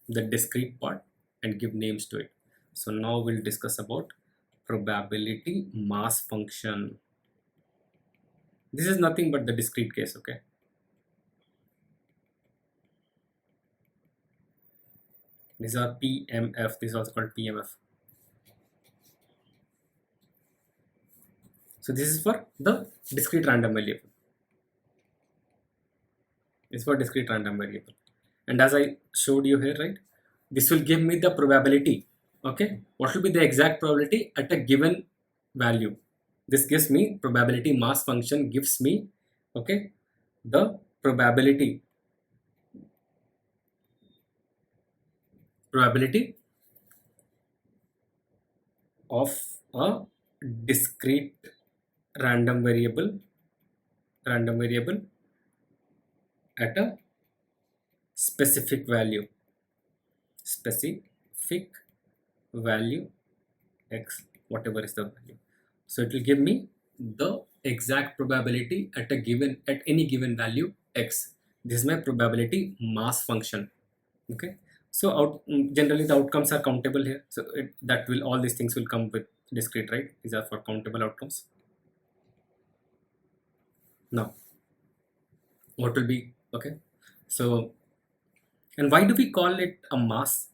the discrete part and give names to it. So now we'll discuss about probability mass function. This is nothing but the discrete case, okay? These are PMF, this is also called PMF. So this is for the discrete random variable. It's for discrete random variable. And as I showed you here, right, this will give me the probability. Okay, what will be the exact probability at a given value? This gives me probability mass function, gives me, okay, the probability of a discrete random variable at a specific value x, whatever is the value. So it will give me the exact probability at any given value x. This is my probability mass function. Okay, so generally the outcomes are countable here, so all these things will come with discrete, right? These are for countable outcomes. Now what will be, okay, so, and why do we call it a mass?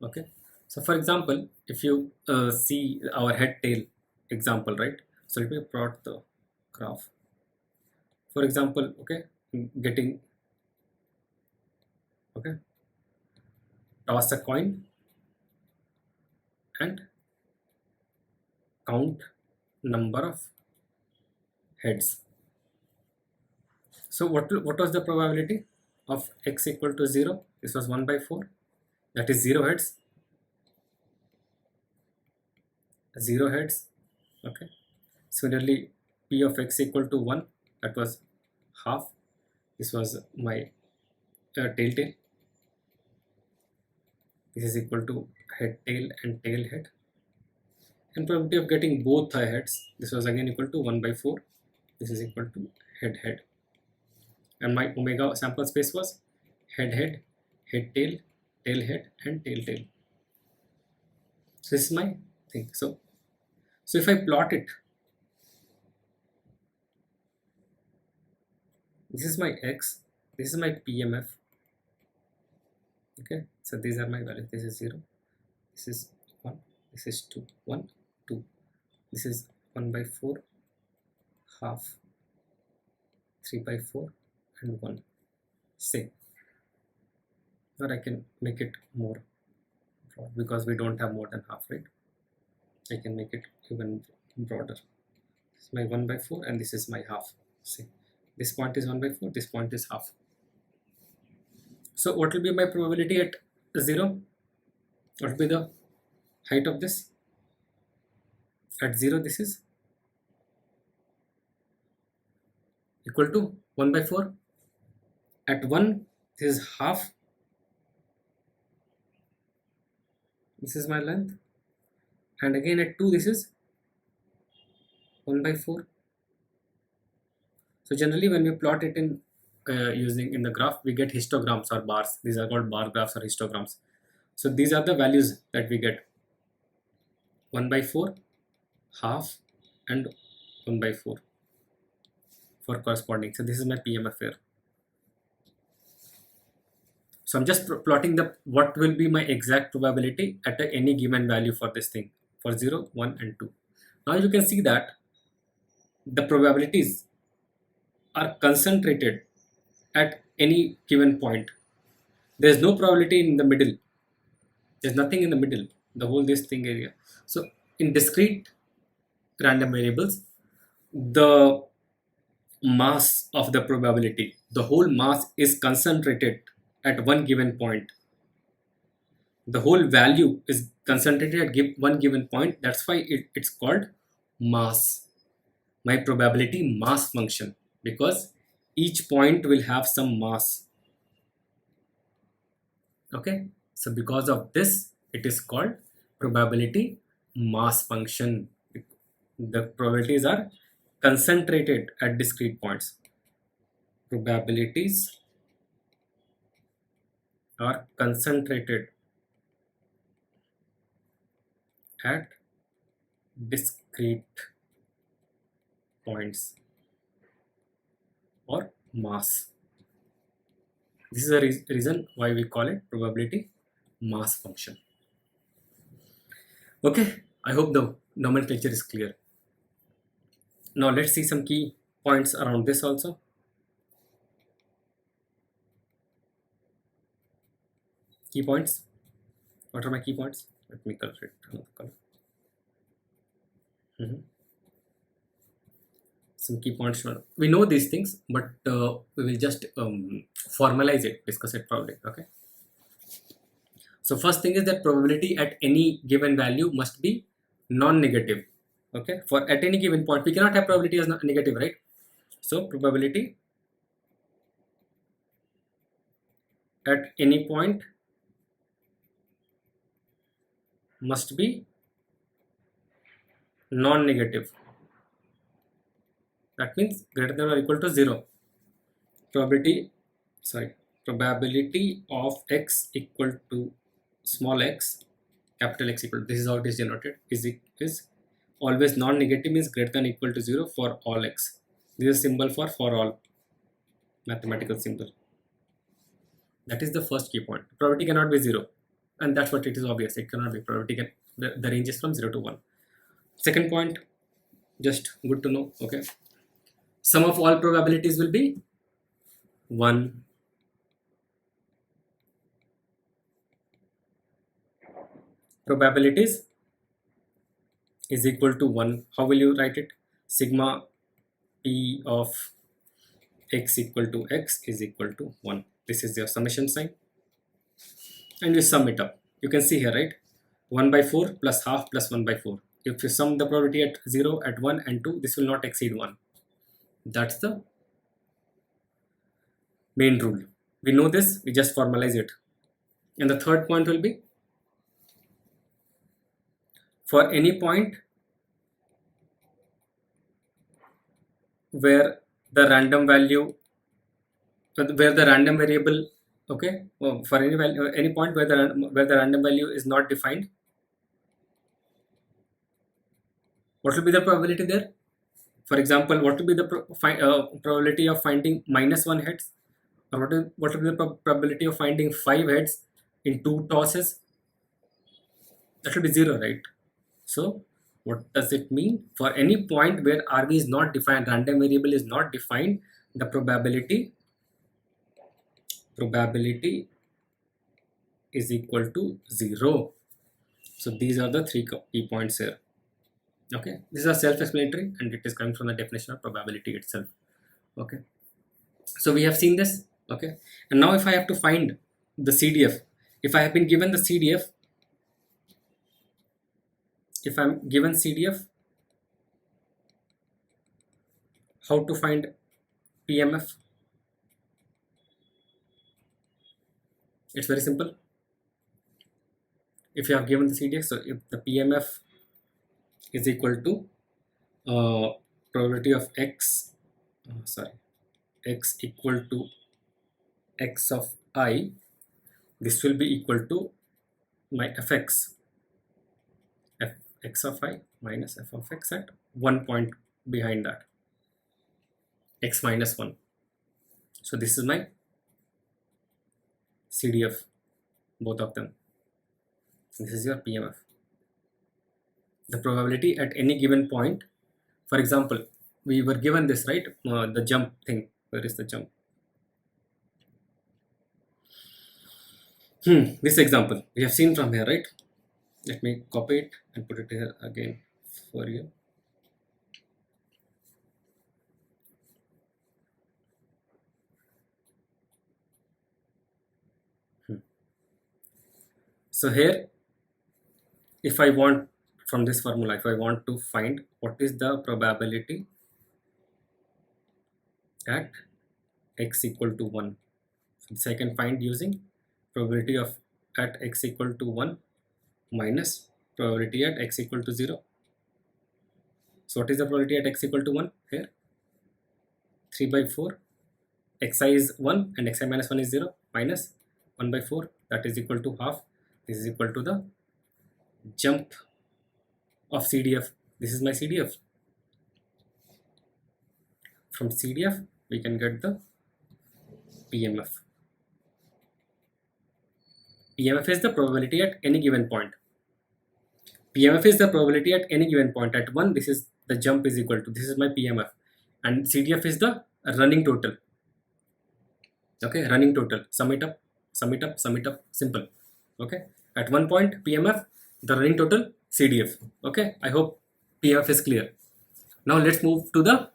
Okay, so for example, if you see our head tail example, right? So let me plot the graph. For example, okay, toss a coin and count number of heads. So what was the probability of x equal to 0? This was 1 by 4, that is 0 heads. Okay, similarly p of x equal to 1, that was half. This was my tail. This is equal to head tail and tail head. And probability of getting both heads, this was again equal to 1 by 4. This is equal to head. And my omega sample space was head tail, tail head, and tail tail. So this is my thing. So if I plot it, this is my x, this is my PMF. Okay, so these are my values. This is 0, this is 1, this is 2, 1, 2, this is 1 by 4, half, 3 by 4, and 1. Say, or I can make it more. broad because we don't have more than half, right? I can make it even broader. This is my 1/4 and this is my half. See, this point is 1/4, this point is half. So what will be my probability at 0? What will be the height of this? At 0 this is equal to 1/4. At 1 this is half. This is my length. And again at 2 this is 1/4. So generally when we plot it in using in the graph, we get histograms or bars. These are called bar graphs or histograms. So these are the values that we get: 1/4, half, and 1/4 for corresponding. So this is my PMF here. So I'm just plotting the what will be my exact probability at any given value for this thing, for 0, 1, and 2. Now you can see that the probabilities are concentrated at any given point. There is no probability in the middle. There's nothing in the middle, the whole this thing area. So in discrete random variables, the mass of the probability, the whole mass is concentrated at one given point. The whole value is concentrated at one given point. That's why it's called mass. My probability mass function, because each point will have some mass. Okay, so because of this, it is called probability mass function. The probabilities are concentrated at discrete points. Probabilities are concentrated at discrete points or mass. This is the reason why we call it probability mass function. Okay, I hope the nomenclature is clear. Now let's see some key points around this also. Key points. What are my key points? Let me color it another color. Some key points. We know these things, but we will just formalize it, discuss it probably. Okay. So first thing is that probability at any given value must be non-negative. Okay. For at any given point, we cannot have probability as negative, right? So probability at any point must be non-negative. That means greater than or equal to 0. Probability of x equal to small x, capital X equal to, this is how it is denoted, is always non-negative, means greater than or equal to 0 for all x. This is symbol for all, mathematical symbol. That is the first key point. Probability cannot be 0, and that's what it is obvious. It cannot be. Probability can, the range is from 0 to 1. Second point, just good to know. Okay, sum of all probabilities will be 1. Probabilities is equal to 1. How will you write it? Sigma p of x equal to x is equal to 1. This is your summation sign, and you sum it up. You can see here, right? 1/4 plus half plus 1/4. If you sum the probability at 0, at 1 and 2, this will not exceed 1. That's the main rule. We know this, we just formalize it. And the third point will be, for any point where the random value, where the random variable, okay, for any value, any point where the random value is not defined, what will be the probability there? For example, what will be the probability of finding -1 heads, or what will be the probability of finding 5 heads in 2 tosses? That will be 0, right? So what does it mean? For any point where RV is not defined, random variable is not defined, the probability is equal to 0. So these are the three key points here. Okay, these are self-explanatory and it is coming from the definition of probability itself. Okay, so we have seen this. Okay, and now if I have to find the CDF, if I have been given the CDF, if I'm given CDF, how to find PMF? It's very simple. If you have given the CDF, so if the PMF is equal to probability of x, x equal to x of I, this will be equal to my fx, fx of I minus f of x at one point behind that, x minus 1. So this is my CDF, both of them. This is your PMF. The probability at any given point, for example, we were given this, right? The jump thing. Where is the jump? This example we have seen from here, right? Let me copy it and put it here again for you. So here, if I want, from this formula, if I want to find what is the probability at x equal to 1, so this I can find using probability of at x equal to 1 minus probability at x equal to 0. So what is the probability at x equal to 1 here? 3 by 4, xi is 1 and xi minus 1 is 0, minus 1 by 4, that is equal to half. This is equal to the jump of CDF. This is my CDF. From CDF we can get the PMF. PMF is the probability at any given point. PMF is the probability at any given point. At 1, this is the jump is equal to, this is my PMF, and CDF is the running total. Okay, running total. Sum it up, sum it up, sum it up. Simple. Okay, at 1 point PMF, the running total CDF. Okay, I hope PMF is clear. Now let's move to the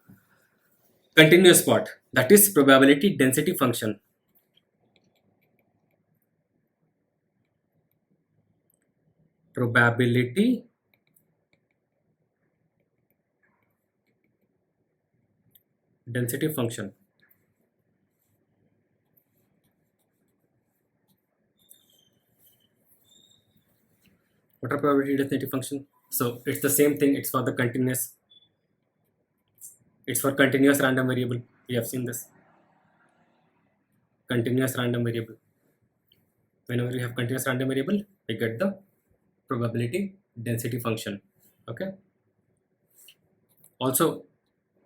continuous part, that is probability density function. Probability density function. What are probability density function? So it's the same thing. It's for the continuous. It's for continuous random variable. We have seen this. Continuous random variable. Whenever we have continuous random variable, we get the probability density function. Okay. Also,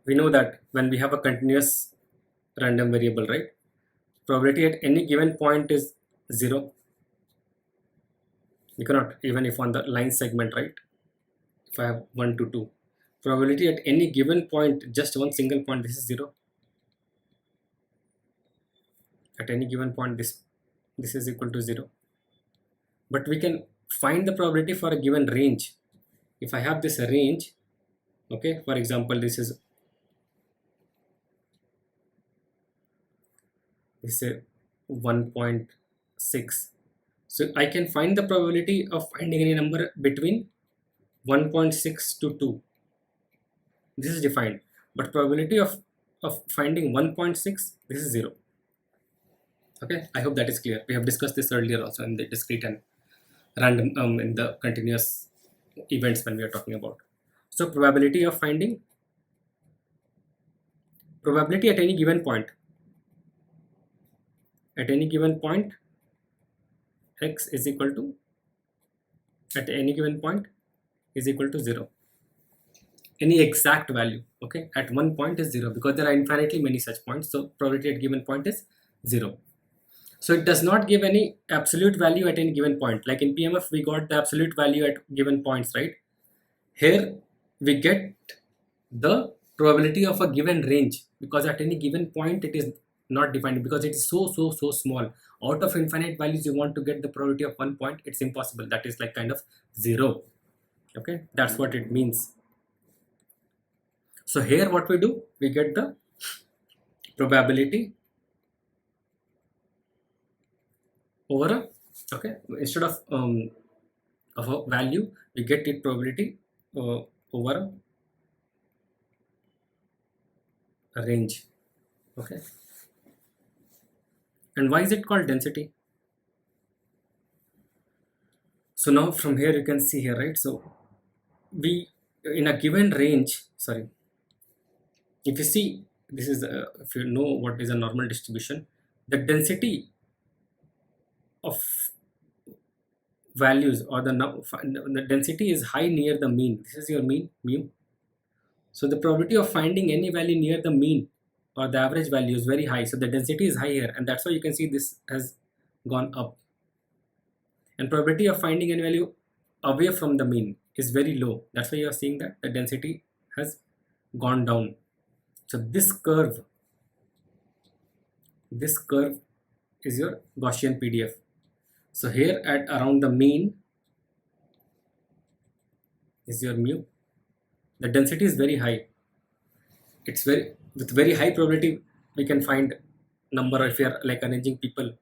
we know that when we have a continuous random variable, right, probability at any given point is 0. You cannot, even if on the line segment, right, if I have 1 to 2, probability at any given point, just one single point, this is 0. At any given point, this is equal to 0. But we can find the probability for a given range. If I have this range, okay, for example, this is 1.6. So I can find the probability of finding any number between 1.6 to 2. This is defined, but probability of finding 1.6, this is 0. Okay, I hope that is clear. We have discussed this earlier also in the discrete and random in the continuous events when we are talking about. So probability of finding, probability at any given point. At any given point, x is equal to, at any given point is equal to 0. Any exact value, okay, at one point is 0 because there are infinitely many such points. So probability at given point is 0. So it does not give any absolute value at any given point. Like in PMF, we got the absolute value at given points, right? Here we get the probability of a given range because at any given point it is not defined because it is so small. Out of infinite values you want to get the probability of 1 point, it's impossible. That is like kind of 0. Okay, that's what it means. So here what we do, we get the probability over a, okay, instead of a value, we get it probability over a range. Okay, and why is it called density? So now from here you can see here, right? So we, in a given range, sorry, if you see, this is if you know what is a normal distribution, the density of values, or the density is high near the mean. This is your mean, mu. So the probability of finding any value near the mean or the average value is very high. So the density is high here, and that's why you can see this has gone up. And probability of finding any value away from the mean is very low. That's why you are seeing that the density has gone down. So this curve is your Gaussian PDF. So here at around the mean is your mu. The density is very high. It's with very high probability we can find number if you are like arranging people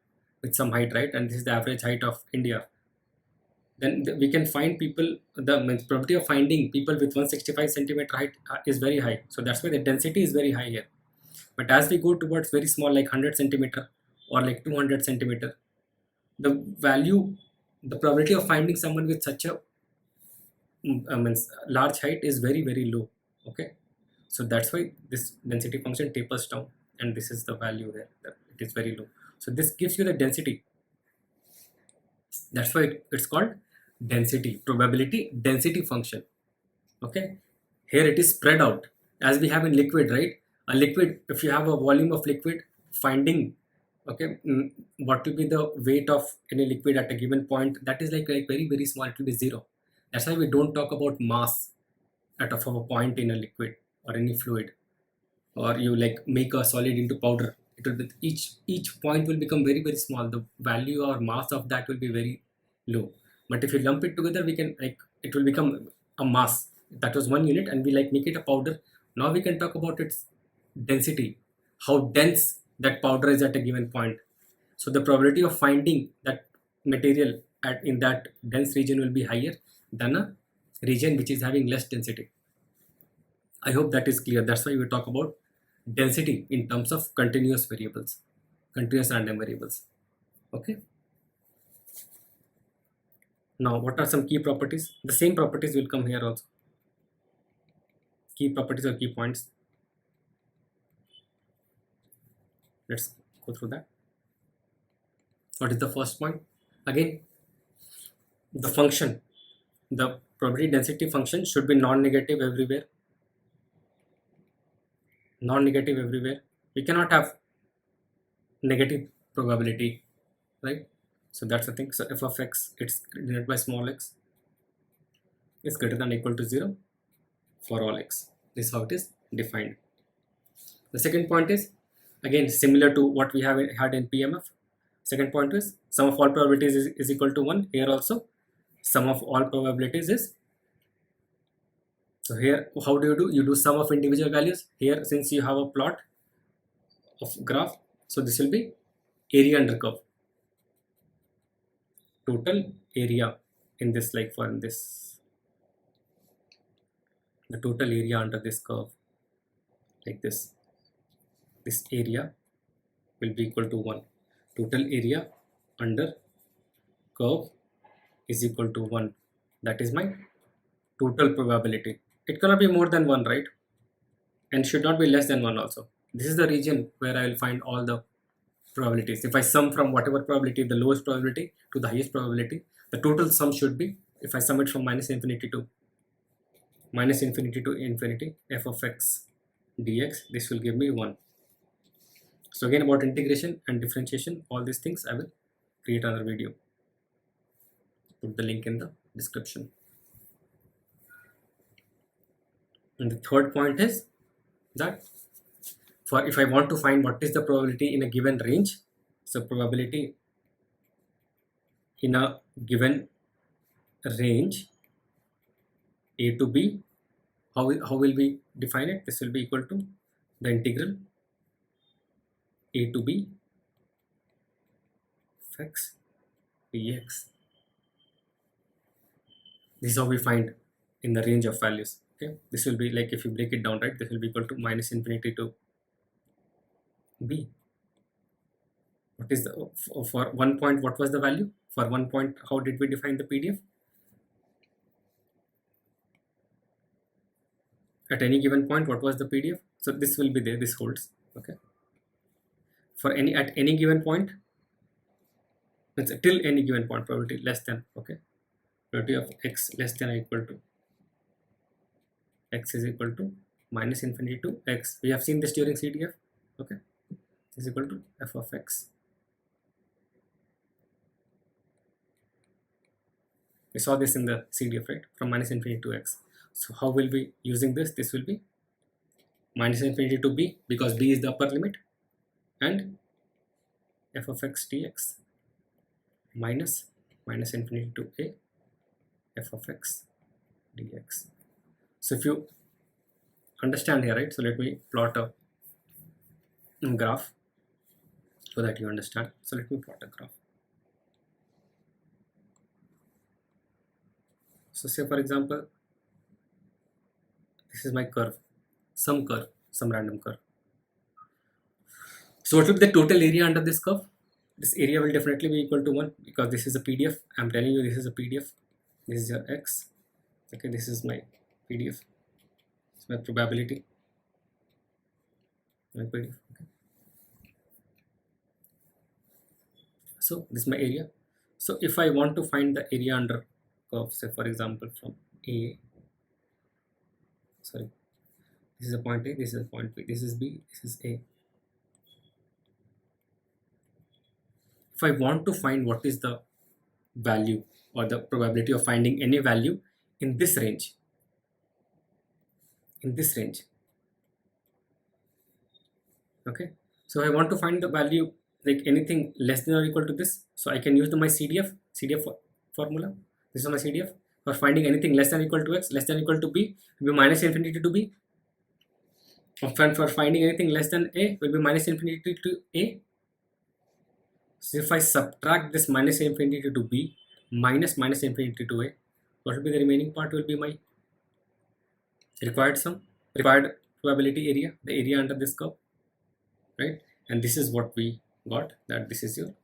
with some height, right? And this is the average height of India. Then we can find people, the probability of finding people with 165 centimeter height is very high. So that's why the density is very high here. But as we go towards very small, like 100 centimeter or like 200 centimeter, the probability of finding someone with such a large height is very low. Okay, so that's why this density function tapers down, and this is the value here, that it is very low. So this gives you the density. That's why it's called density, probability density function. Okay, here it is spread out as we have in liquid, right? A liquid, if you have a volume of liquid, finding, okay, what will be the weight of any liquid at a given point, that is like very small, it will be 0. That's why we don't talk about mass at of a point in a liquid or any fluid, or you like make a solid into powder. It will be, each point will become very small. The value or mass of that will be very low. But if you lump it together, we can like, it will become a mass. That was 1 unit, and we like make it a powder. Now we can talk about its density, how dense that powder is at a given point. So the probability of finding that material in that dense region will be higher than a region which is having less density. I hope that is clear. That's why we talk about density in terms of continuous variables, continuous random variables. Okay. Now, what are some key properties? The same properties will come here also. Key properties or key points. Let's go through that. What is the first point? Again, the function, the probability density function should be non-negative everywhere. Non-negative everywhere. We cannot have negative probability, right? So that's the thing. So f of x, it's denoted by small x, is greater than or equal to 0 for all x. This is how it is defined. The second point is again similar to what we have had in PMF. Second point is sum of all probabilities is equal to 1. Here also sum of all probabilities is, so here how do? You do sum of individual values. Here since you have a plot of graph, so this will be area under curve, total area in this, like for this, the total area under this curve, like this area will be equal to 1. Total area under curve is equal to 1. That is my total probability. It cannot be more than 1, right? And should not be less than 1 also. This is the region where I will find all the probabilities. If I sum from whatever probability, the lowest probability to the highest probability, the total sum should be, if I sum it from minus infinity to infinity, f of x dx, this will give me 1. So again, about integration and differentiation, all these things I will create another video. Put the link in the description. And the third point is that for if I want to find what is the probability in a given range, so probability in a given range a to b, how will we define it? This will be equal to the integral a to b of x dx. This is how we find in the range of values. Okay, this will be like, if you break it down, right, this will be equal to minus infinity to b. What is the for 1 point, what was the value for 1 point? How did we define the PDF? At any given point, what was the PDF? So this will be there, this holds. Okay, for any, at any given point, it's till any given point, probability less than, okay, probability of x less than or equal to x is equal to minus infinity to x. We have seen this during CDF. Okay, is equal to f of x. We saw this in the CDF, right, from minus infinity to x. So how will we using this? This will be minus infinity to b, because b is the upper limit, and f of x dx minus infinity to a f of x dx. So if you understand here, right, so let me plot a graph so that you understand. So let me plot a graph. So say for example, this is my curve, some random curve. So what will be the total area under this curve? This area will definitely be equal to 1, because this is a PDF. I'm telling you, this is a PDF. This is your x. Okay, this is my PDF. It's my probability. My PDF. Okay. So this is my area. So if I want to find the area under curve, say for example from A, sorry, this is a point A, this is a point B, this is B, this is A. If I want to find what is the value or the probability of finding any value in this range, okay, so I want to find the value like anything less than or equal to this, so I can use my CDF formula. This is my CDF for finding anything less than or equal to x, less than or equal to b will be minus infinity to b. For finding anything less than a will be minus infinity to a. So if I subtract this minus infinity to b minus infinity to a, what will be the remaining part? Will be my required probability area, the area under this curve, right? And this is what we got, that this is your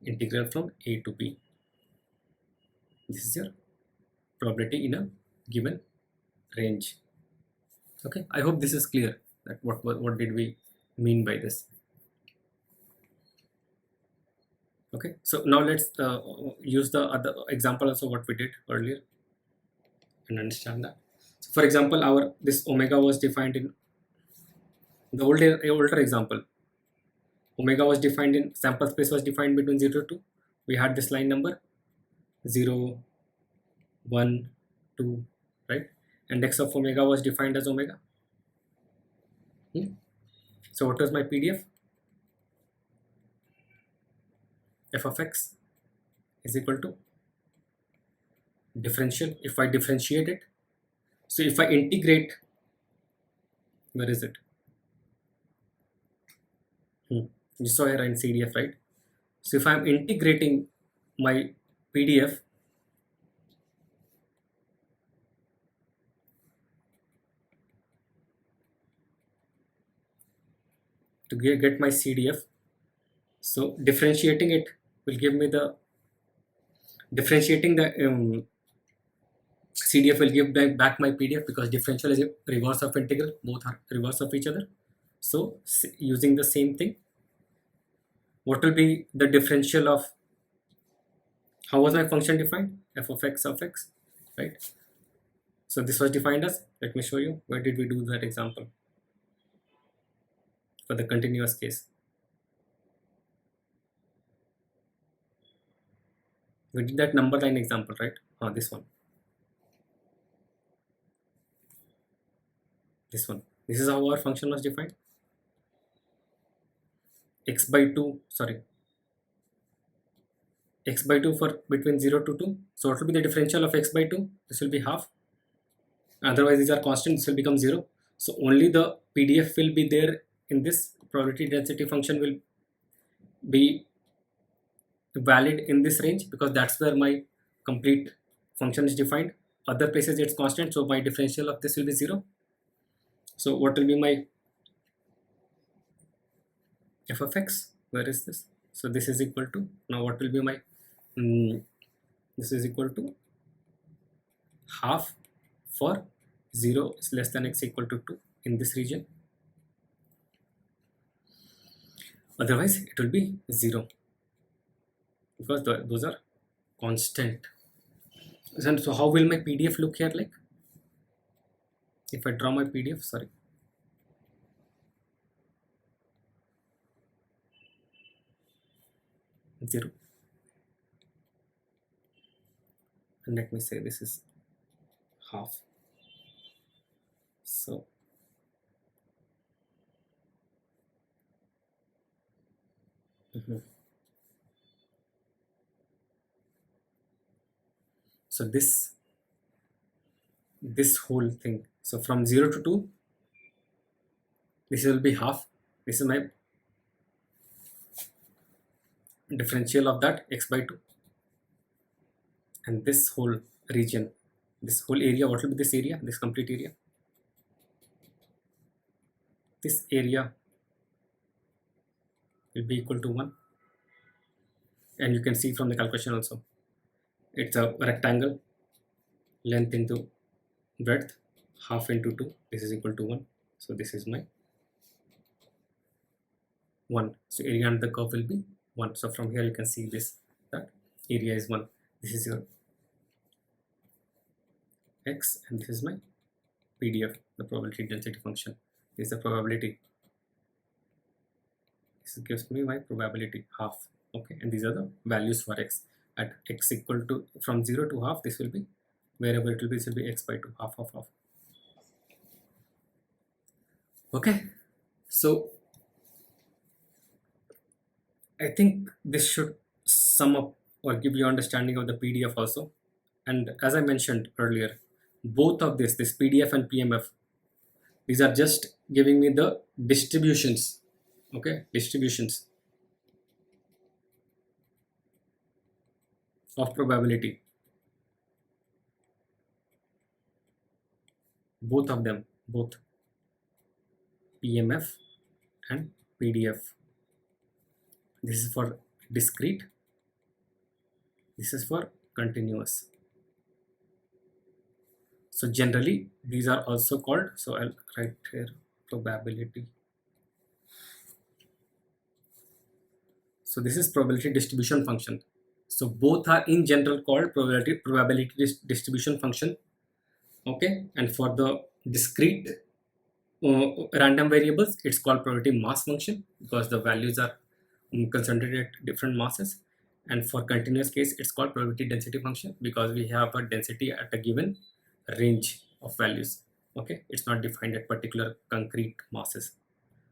integral from a to b. This is your probability in a given range. Okay, I hope this is clear, that what did we mean by this. Okay, so now let's use the other example also what we did earlier and understand that. So for example, this omega was defined in the older example. Omega was defined in, sample space was defined between 0 to 2. We had this line number 0, 1, 2, right? And x of omega was defined as omega. So what was my PDF? F of x is equal to differential. If I differentiate it, so if I integrate, where is it? You saw here in CDF, right? So if I'm integrating my PDF, to get my CDF, so differentiating it will give me the CDF will give back my PDF, because differential is a reverse of integral, both are reverse of each other. So using the same thing, what will be the differential of, how was my function defined? F of x, right? So this was defined as, let me show you, where did we do that example for the continuous case. We did that number line example, right? This one. This is how our function was defined. x by 2, sorry, x by 2 for between 0 to 2. So what will be the differential of x by 2? This will be half. Otherwise these are constant, this will become 0. So only the PDF will be there in this. Probability density function will be valid in this range because that's where my complete function is defined. Other places it's constant, so my differential of this will be 0. So what will be my f of x? Where is this? So this is equal to, now what will be my this is equal to half for 0 is less than x equal to 2 in this region. Otherwise it will be 0 because those are constant. And so how will my PDF look here like? If I draw my PDF, sorry, zero, and let me say this is half. So so this whole thing, so from 0 to 2, this will be half. This is my differential of that, x by 2, and this whole region, this whole area, what will be this area, this complete area? This area will be equal to 1, and you can see from the calculation also, it's a rectangle, length into breadth, half into 2, this is equal to 1. So this is my 1. So area under the curve will be 1. So from here you can see this, that area is 1. This is your x, and this is my PDF, the probability density function. This is the probability. This gives me my probability, half. Okay, and these are the values for x. At x equal to, from 0 to half, this will be, wherever it will be, this will be x by 2, half of half. Okay, so I think this should sum up or give you understanding of the PDF also. And as I mentioned earlier, both of this PDF and PMF, these are just giving me the distributions. Okay, distributions of probability. Both of them, both PMF and PDF. This is for discrete, this is for continuous. So generally these are also called, so I'll write here probability. So this is probability distribution function. So both are in general called probability distribution function. Okay, and for the discrete random variables, it's called probability mass function because the values are concentrated at different masses. And for continuous case, it's called probability density function because we have a density at a given range of values. Okay, it's not defined at particular concrete masses.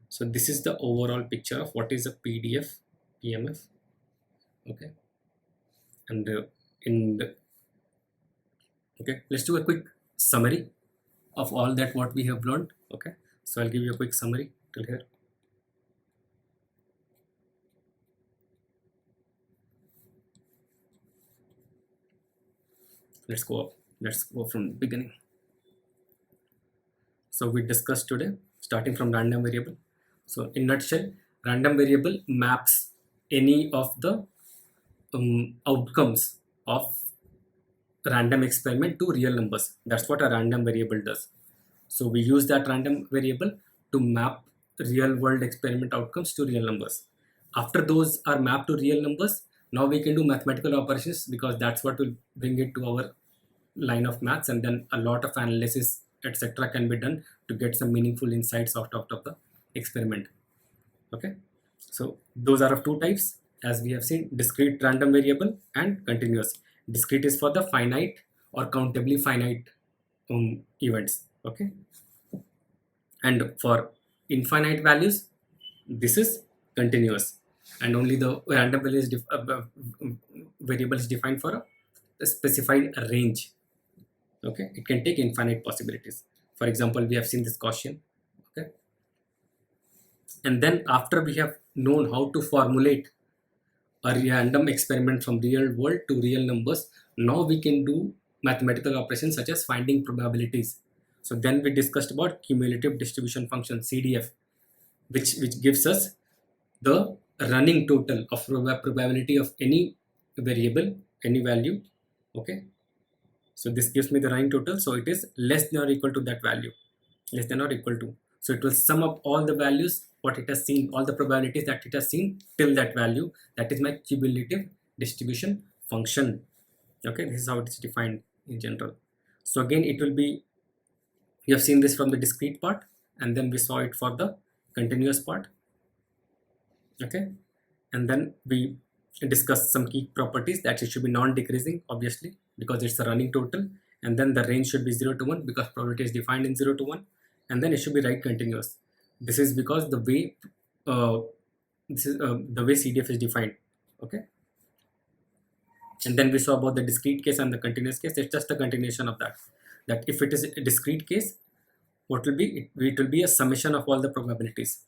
So this is the overall picture of what is a PDF, PMF. Okay, and okay, let's do a quick summary of all that what we have learned. Okay, so I'll give you a quick summary till here. Let's go from the beginning. So we discussed today starting from random variable. So in nutshell, random variable maps any of the outcomes of random experiment to real numbers. That's what a random variable does. So we use that random variable to map real world experiment outcomes to real numbers. After those are mapped to real numbers, now we can do mathematical operations because that's what will bring it to our line of maths, and then a lot of analysis etc. can be done to get some meaningful insights out of the experiment. Okay, so those are of two types, as we have seen: discrete random variable and continuous. Discrete is for the finite or countably finite events. Okay, and for infinite values, this is continuous, and only the random variable is defined for a specified range. Okay, it can take infinite possibilities. For example, we have seen this Gaussian. Okay, and then after we have known how to formulate a random experiment from real world to real numbers, now we can do mathematical operations such as finding probabilities. So then we discussed about cumulative distribution function, CDF, which gives us the running total of probability of any variable, any value. Okay, so this gives me the running total, so it is less than or equal to that value, less than or equal to. So it will sum up all the values what it has seen, all the probabilities that it has seen till that value. That is my cumulative distribution function. Okay, this is how it is defined in general. So again, it will be, you have seen this from the discrete part, and then we saw it for the continuous part. Okay, and then we discussed some key properties, that it should be non-decreasing, obviously, because it's a running total, and then the range should be 0 to 1 because probability is defined in 0 to 1, and then it should be right continuous. This is because the way the way CDF is defined. Okay, and then we saw about the discrete case and the continuous case. It's just a continuation of that. That if it is a discrete case, what will be it will be a summation of all the probabilities,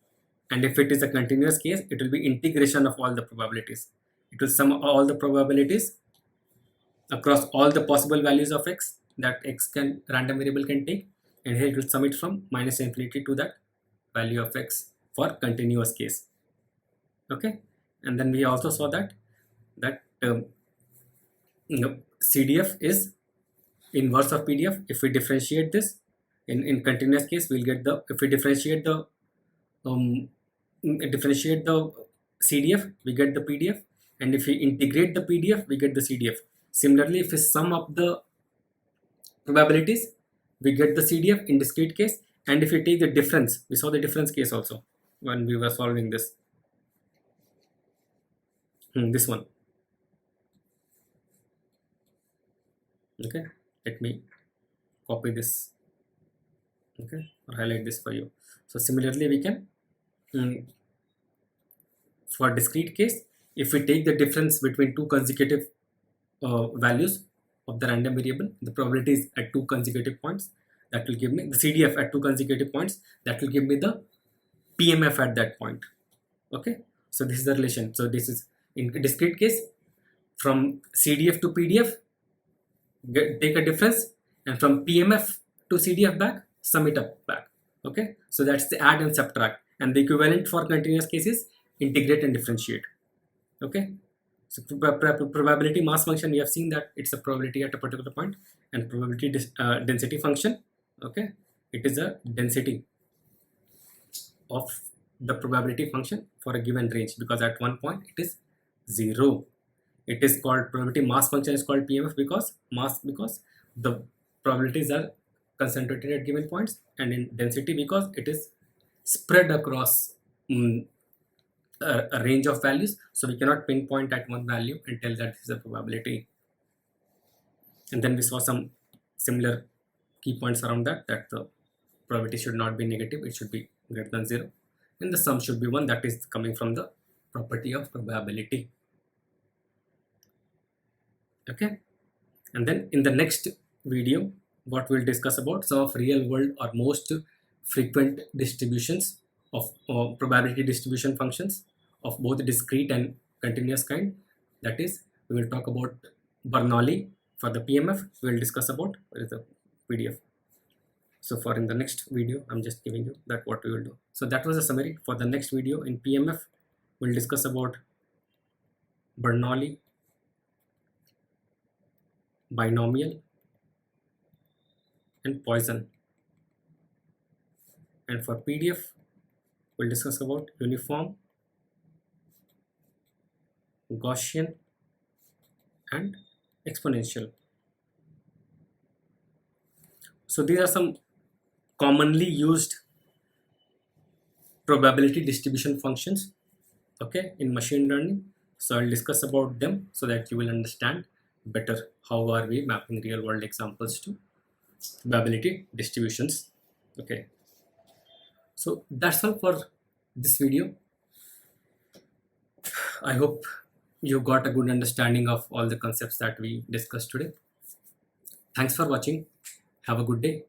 and if it is a continuous case, it will be integration of all the probabilities. It will sum all the probabilities across all the possible values of x that random variable can take, and here it will sum it from minus infinity to that value of x for continuous case. Okay, and then we also saw that CDF is inverse of PDF. If we differentiate this in continuous case, we'll get the, if we differentiate the CDF, we get the PDF, and if we integrate the PDF, we get the CDF. Similarly, if we sum up the probabilities, we get the CDF in discrete case, and if we take the difference, we saw the difference case also when we were solving this. This one. Okay, let me copy this. Okay, or highlight this for you. So similarly, we can for discrete case, if we take the difference between two consecutive values of the random variable, the probabilities at two consecutive points, that will give me the CDF at two consecutive points, that will give me the PMF at that point. Okay, so this is the relation. So this is in discrete case, from CDF to PDF, take a difference, and from PMF to CDF back, sum it up back. Okay, so that's the add and subtract, and the equivalent for continuous cases, integrate and differentiate. Okay, so probability mass function, we have seen that it's a probability at a particular point, and probability density function. Okay, it is a density of the probability function for a given range, because at one point it is 0. It is called probability mass function is called PMF because the probabilities are concentrated at given points, and in density because it is spread across a range of values, so we cannot pinpoint at one value and tell that this is a probability. And then we saw some similar key points around that the probability should not be negative, it should be greater than 0, and the sum should be 1. That is coming from the property of probability. Okay, and then in the next video, what we'll discuss about some of real world or most frequent distributions of probability distribution functions of both discrete and continuous kind. That is, we will talk about Bernoulli for the PMF. We will discuss about where is the PDF. So for in the next video, I'm just giving you that what we will do. So that was a summary. For the next video in PMF, we'll discuss about Bernoulli, binomial, and Poisson. And for PDF, we'll discuss about uniform, Gaussian, and exponential. So these are some commonly used probability distribution functions, okay, in machine learning. So I'll discuss about them so that you will understand better how are we mapping real world examples to probability distributions. Okay, so that's all for this video. I hope you got a good understanding of all the concepts that we discussed today. Thanks for watching. Have a good day.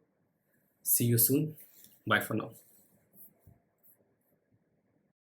See you soon. Bye for now.